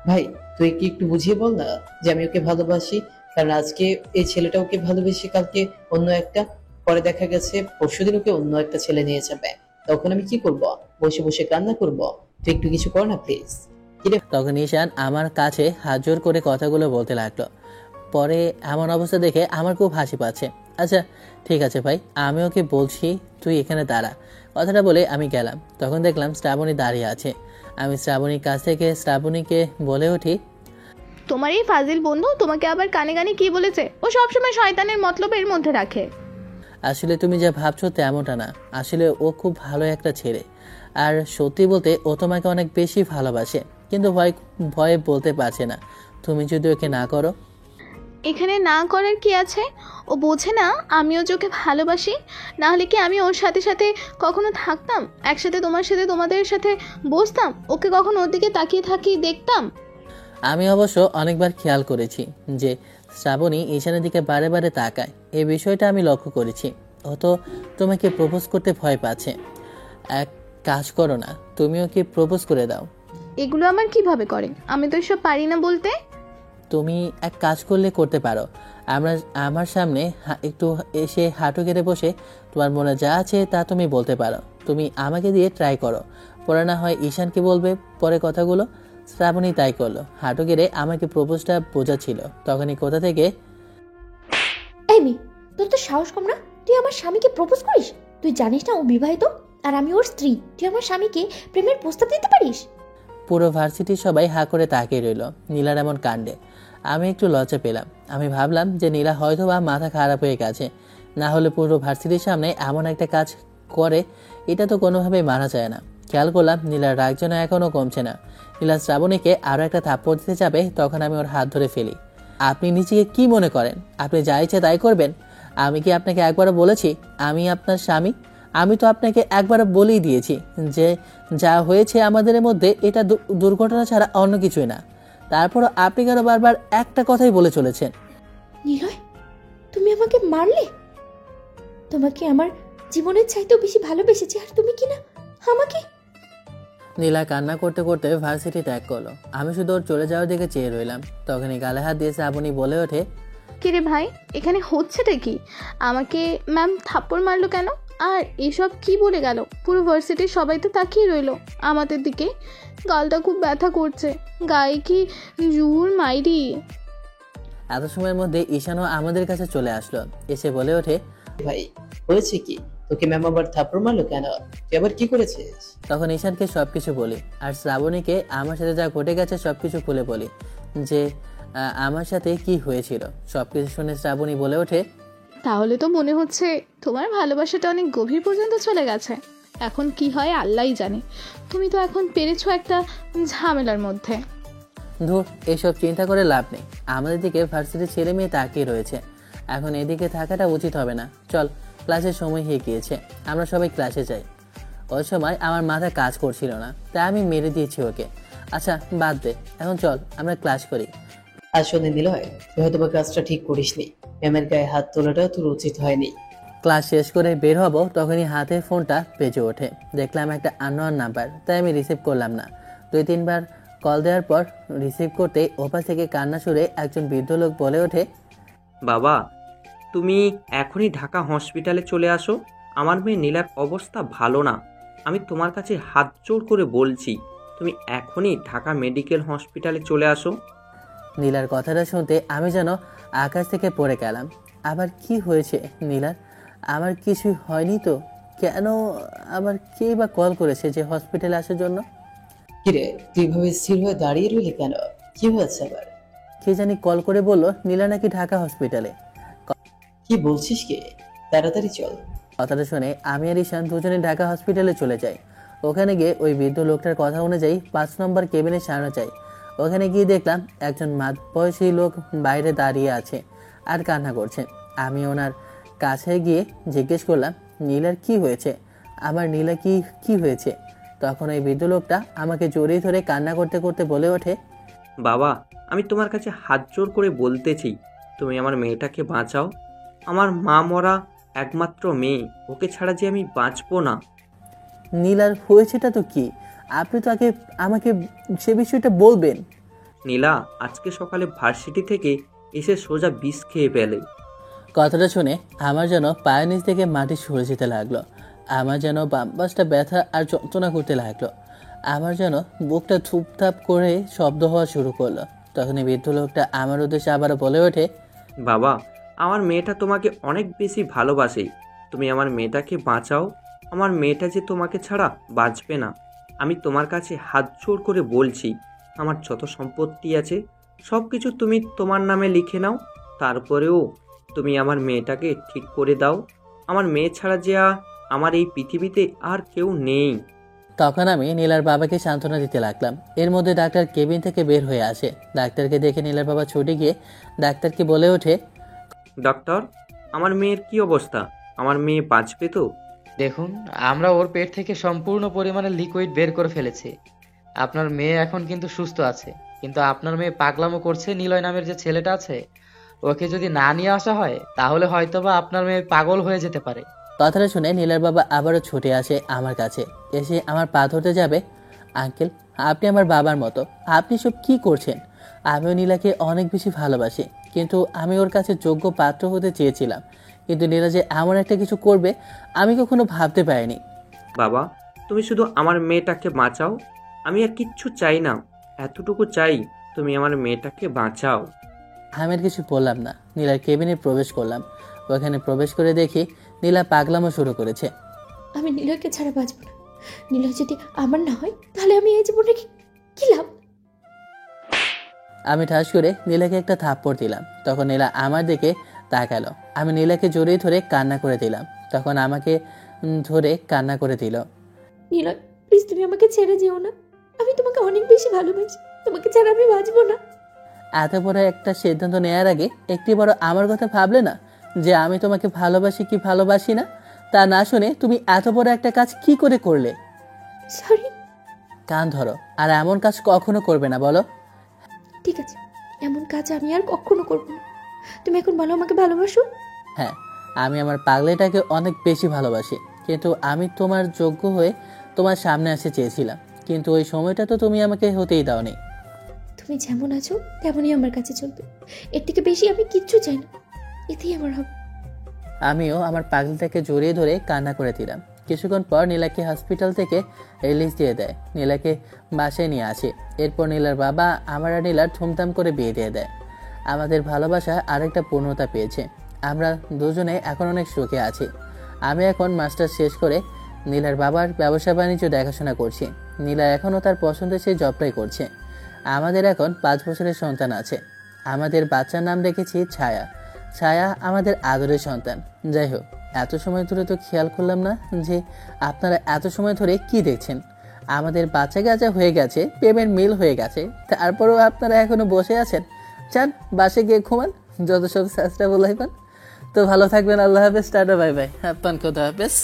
ভাই, তুই কি একটু বুঝিয়ে বল না যে আমি ওকে ভালোবাসি, কারণ আজকে এই ছেলেটা ওকে ভালোবেসে কালকে অন্য একটা, পরে দেখা গেছে পরশুদিন ওকে অন্য একটা ছেলে নিয়ে যাবে। তখন আমি কি করব? বসে বসে কান্না করব? তুই একটু কিছু কর না প্লিজ। তখন ঈশান আমার কাছে হাত জোর করে কথাগুলো বলতে লাগলো। পরে এমন অবস্থা দেখে আমার খুব হাসি পাচ্ছে। আচ্ছা ঠিক আছে ভাই, আমি ওকে বলছি, তুই এখানে দাঁড়া। কথাটা বলে আমি গেলাম। তখন দেখলাম শ্রাবণী দাঁড়িয়ে আছে। আমি শ্রাবণীর কাছ থেকে শ্রাবণীকে বলে উঠি, তোমার এই ফাজিল বন্ধু তোমাকে আবার কানে কানে কি বলেছে? ও সবসময় শয়তানের মতলবের মধ্যে রাখে। আসলে তুমি যা ভাবছো তেমনটা না, আসলে ও খুব ভালো একটা ছেলে। আর সত্যি বলতে ও তোমাকে অনেক বেশি ভালোবাসে, কিন্তু ভয়ে বলতে পারছে না। তুমি যদি ওকে না করো। এখানে না করার কি আছে? ও বোঝে না আমিও ওকে ভালোবাসি? না হলে কি আমি ওর সাথে সাথে কখনো থাকতাম, একসাথে তোমার সাথে তোমাদের সাথে বসতাম, ওকে কখনো ওর দিকে তাকিয়ে দেখতাম? আমি অবশ্য অনেকবার খেয়াল করেছি যে শ্রাবণী ঈশানের দিকে বারে বারে তাকায়। এই বিষয়টা আমি লক্ষ্য করেছি। ও তো তোমাকে প্রপোজ করতে ভয় পাচ্ছে। এক কাজ করো না, তুমি ওকে প্রপোজ করে দাও। এগুলো আমার কিভাবে করে? আমি তো এসব পারি না বলতে। তুমি এক কাজ করলে করতে পারো। আমার সামনে একটু এসে হাঁটু গেড়ে বসে তোমার মনে যা আছে তা তুমি বলতে পারো। তুমি আমাকে দিয়ে ট্রাই করো, পরে না হয় ঈশানকে বলবে পরে কথাগুলো। শ্রাবণী তাই করলো, হাঁটু গেড়ে আমাকে প্রপোজটা বোঝাচ্ছিল। তখনই কোথা থেকে, এই মেয়ে, তোর তো সাহস কম না? তুই আমার স্বামীকে প্রপোজ করিস? তুই জানিস না ও বিবাহিত, আর আমি ওর স্ত্রী। তুই আমার স্বামীকে প্রেমের প্রস্তাব দিতে পারিস? পুরো ভার্সিটির সবাই হা করে তাকিয়ে রইল নীলার এমন কাণ্ডে। আমি একটু লজ্জা পেলাম। আমি ভাবলাম যে নীলা হয়তো বা মাথা খারাপ হয়ে গেছে, না হলে পুরো ভার্সিটির সামনে এমন একটা কাজ করে এটা তো কোনোভাবেই মানা যায় না। খেয়াল করলাম নীলার রাগ যেন এখনও কমছে না। নীলা শ্রাবণীকে আরও একটা থাপ্পড় দিতে যাবে, তখন আমি ওর হাত ধরে ফেলি। আপনি নিজেকে কি মনে করেন? আপনি যা ইচ্ছে তাই করবেন? আমি কি আপনাকে একবারও বলেছি আমি আপনার স্বামী? আমি তো আপনাকে একবার বলেই দিয়েছি যে যা হয়েছে আমাদের মধ্যে এটা দুর্ঘটনা ছাড়া অন্য কিছুই না। তারপরও আপনি কেন বারবার একটা কথাই বলে চলেছেন? নিলয়, তুমি আমাকে মারলে? তোমাকে আমার জীবনের চাইতেও বেশি ভালোবেসেছি, আর তুমি কি না আমাকে? নীলা কান্না করতে করতে ভার্সিটি ত্যাগ করলো। আমি শুধু ওর চলে যাওয়ার দিকে চেয়ে রইলাম। তখনই গালে হাত দিয়ে শ্রাবণী বলে ওঠে, কিরে ভাই, এখানে হচ্ছেটা কি? আমাকে ম্যাম থাপ্পড় মারলো কেন? আর এসব কি বলে গেল? পুরো ভার্সিটির সবাই তো তাকিয়ে রইলো আমাদের দিকে। গালটা খুব ব্যথা করছে, গায়ে কি জোর মাইরি। এত সময়ের মধ্যে ঈশানও আমাদের কাছে চলে আসলো। এসে বলে ওঠে, ভাই, হয়েছে কি? তোকে ম্যাম আবার থাপ্পড় মারলো কেন? তুই আবার কি করেছিস? তখন ঈশানকে সবকিছু বলি, আর শ্রাবণীকে আমার সাথে যা ঘটে গেছে সবকিছু খুলে বলি যে আমার সাথে কি হয়েছিল। সবকিছু শুনে শ্রাবণী বলে ওঠে, তাহলে তো মনে হচ্ছে তোমার ভালোবাসাটা অনেক গভীর পর্যন্ত চলে গেছে। এখন কি হয় আল্লাহই জানে। তুমি তো এখন পেরেছো একটা ঝামেলার মধ্যে। ধুর, এসব চিন্তা করে লাভ নেই। আমাদের দিকে ভার্সিটির ছেলে মেয়ে তাকিয়ে রয়েছে, এখন এদিকে থাকাটা উচিত হবে না। চল, ক্লাসের সময় হয়ে গিয়েছে, আমরা সবাই ক্লাসে যাই। ওই সময় আমার মাথা কাজ করছিল না, তাই আমি মেরে দিয়েছি ওকে। আচ্ছা বাদ দে, এখন চল আমরা ক্লাস করি। আসলে নিলয়, তুই হয়তো বা কাজটা ঠিক করিসনি। ম্যামের গায়ে হাত তোলাটা তোর উচিত হয়নি। ক্লাস শেষ করে বের হব, তখনই হাতের ফোনটা বেজে ওঠে। দেখলাম একটা আননোন নাম্বার, তাই আমি রিসিভ করলাম না। 2-3 বার কল দেওয়ার পর রিসিভ করতে ওপাশ থেকে কান্না সুরে একজন বৃদ্ধ লোক বলে ওঠে, বাবা, তুমি এখনই ঢাকা হসপিটালে চলে আসো। আমার মেয়ে নীলার অবস্থা ভালো না। আমি তোমার কাছে হাত জোড় করে বলছি, তুমি এখনই ঢাকা মেডিকেল হসপিটালে চলে আসো। নীলার কথাটা শুনতে আমি যেন আকাশ থেকে পড়ে গেলাম। আবার কি হয়েছে নীলার? আমার কিছুই হয়নি তো? কেন আবার কে বা কল করেছে যে হসপিটালে আসার জন্য? কিরে, তুই ভাবে স্থির হয়ে দাঁড়িয়ে রইলি কেন? কি হয়েছে আবার? কে জানি কল করে বললো নীলা নাকি ঢাকা হসপিটালে। কি বলছিস? কি, তাড়াতাড়ি চল। কথাটা শুনে আমি আর ঈশান দুজনে ঢাকা হসপিটালে চলে যাই। ওখানে গিয়ে ওই বৃদ্ধ লোকটার কথা অনুযায়ী 5 নম্বর কেবিনে সারানো চাই। ওখানে গিয়ে দেখলাম একজন মাঝবয়সী লোক বাইরে দাঁড়িয়ে আছে আর কান্না করছে। আমি ওনার কাছে গিয়ে জিজ্ঞেস করলাম, নীলার কি হয়েছে? আমার নীলা কি হয়েছে? তখন ওই বৃদ্ধ লোকটা আমাকে জড়িয়ে ধরে কান্না করতে করতে বলে ওঠে, বাবা, আমি তোমার কাছে হাত জোর করে বলতেছি, তুমি আমার মেয়েটাকে বাঁচাও। আমার মা মরা একমাত্র মেয়ে, ওকে ছাড়া যে আমি বাঁচবো না। নীলার হয়েছেটা তো কি? আপনি তো আগে আমাকে সে বিষয়টা বলবেন। নীলা আজকে সকালে ভার্সিটি থেকে এসে সোজা বিষ খেয়ে ফেলে। কথাটা শুনে আমার যেন পায়ের নিচ থেকে মাটি সরে যেতে লাগলো। আমার যেন বাম পাশটা ব্যথা আর যন্ত্রণা করতে লাগলো। আমার যেন বুকটা থুপথাপ করে শব্দ হওয়া শুরু করলো। তখনই বৃদ্ধ লোকটা আমার উদ্দেশ্যে আবারও বলে ওঠে, বাবা, আমার মেয়েটা তোমাকে অনেক বেশি ভালোবাসে, তুমি আমার মেয়েটাকে বাঁচাও। আমার মেয়েটা যে তোমাকে ছাড়া বাঁচবে না। আমি তোমার কাছে হাত জোর করে বলছি, আমার যত সম্পত্তি আছে সব কিছু তুমি তোমার নামে লিখে নাও, তারপরেও তুমি আমার মেয়েটাকে ঠিক করে দাও। আমার মেয়ে ছাড়া যে আমার এই পৃথিবীতে আর কেউ নেই। তখন আমি নীলার বাবাকে সান্ত্বনা দিতে লাগলাম। এর মধ্যে ডাক্তার কেবিন থেকে বের হয়ে আসে। ডাক্তারকে দেখে নীলার বাবা ছুটে গিয়ে ডাক্তারকে বলে ওঠে, ডক্টর, আমার মেয়ের কি অবস্থা? আমার মেয়ে বাঁচবে তো? দেখুন, আমরা ওর পেট থেকে সম্পূর্ণ পরিমাণে লিকুইড বের করে ফেলেছি। আপনার মেয়ে এখন কিন্তু সুস্থ আছে, কিন্তু আপনার মেয়ে পাগলামো করছে। নিলয় নামের যে ছেলেটা আছে, ওকে যদি না নিয়ে আসা হয় তাহলে হয়তোবা আপনার মেয়ে পাগল হয়ে যেতে পারে। কথাটা শুনে নীলার বাবা আবারও ছুটে আসে আমার কাছে। এসে আমার পা ধরতে যাবে। আঙ্কেল, আপনি আমার বাবার মতো, আপনি সব কি করছেন? আমিও নীলাকে অনেক বেশি ভালোবাসি, কিন্তু আমি ওর কাছে যোগ্য পাত্র হতে চেয়েছিলাম। কিন্তু নীলা যে এমন একটা কিছু করবে আমি কখনো ভাবতে পারিনি। বাবা, তুমি শুধু আমার মেয়েটাকে বাঁচাও, আমি আর কিচ্ছু চাই না। এতটুকু চাই, তুমি আমার মেয়েটাকে বাঁচাও। আমি আর কিছু বললাম না। নীলার কেবিনে প্রবেশ করলাম। ওখানে প্রবেশ করে দেখি নীলা পাগলামো শুরু করেছে। আমি নীলয়কে ছাড়া বাঁচব না। নীলয় যদি আমার না হয় তাহলে আমি এই জীবনে কি লাভ? আমি ঠাস করে নীলাকে একটা থাপ্পড় দিলাম। তখন নীলা আমার দিকে তাকালো। আমি নীলাকে জড়িয়ে ধরে কান্না করে দিলাম। তখন আমাকে ধরে কান্না করে দিল। নীলয়, প্লিজ তুমি আমাকে ছেড়ে যেও না। আমি তোমাকে অনেক বেশি ভালোবাসি, তোমাকে ছাড়া আমি বাঁচবো না। এত বড় একটা সিদ্ধান্ত নেওয়ার আগে একটি বড় আমার কথা ভাবলে না, যে আমি তোমাকে ভালোবাসি কি ভালোবাসি না? তা না শুনে তুমি এত বড় একটা কাজ কি করে করলে? সরি। কান ধরো, আর এমন কাজ কখনো করবে না, বলো। ঠিক আছে, এমন কাজ আমি আর কখনো করবো না। তুমি এখন বলো, আমাকে ভালোবাসো? হ্যাঁ, আমি আমার পাগলেটাকে অনেক বেশি ভালোবাসি, কিন্তু আমি তোমার যোগ্য হয়ে তোমার সামনে আসতে চেয়েছিলাম, কিন্তু ওই সময়টা তো তুমি আমাকে হতেই দাওনি। তুমি যেমন আছো তেমনই আমার কাছে চলবে, এর থেকে বেশি আমি কিচ্ছু চাই না, এতেই আমার হবে। আমিও আমার পাগলটাকে জড়িয়ে ধরে কান্না করে দিলাম। কিছুক্ষণ পর নীলাকে হসপিটাল থেকে রিলিজ দিয়ে দেয়। নীলাকে বাসায় নিয়ে আসে। এরপর নীলার বাবা আমার আর নীলার ধুমধাম করে বিয়ে দিয়ে দেয়। আমাদের ভালোবাসা আরেকটা পূর্ণতা পেয়েছে। আমরা দুজনে এখন অনেক সুখে আছি। আমি এখন মাস্টার্স শেষ করে নীলার বাবার ব্যবসা বাণিজ্য দেখাশোনা করছি। নীলা এখনও তার পছন্দের সেই জবটাই করছে। আমাদের এখন 5 বছরের সন্তান আছে। আমাদের বাচ্চার নাম রেখেছি ছায়া। ছায়া আমাদের আদরের সন্তান। যাই হোক, এত সময় ধরে তো খেয়াল করলাম না যে আপনারা এত সময় ধরে কি দেখছেন। আমাদের বাচ্চা কাচ্চা হয়ে গেছে, পেমেন্ট মিল হয়ে গেছে, তারপরেও আপনারা এখনো বসে আছেন। চান বাসে গিয়ে ঘুমান, যত সব চেষ্টা বলাই পান। তো ভালো থাকবেন, আল্লাহ হাফেজ, টাটা বাই বাই, আপনার কথা হাফেজ।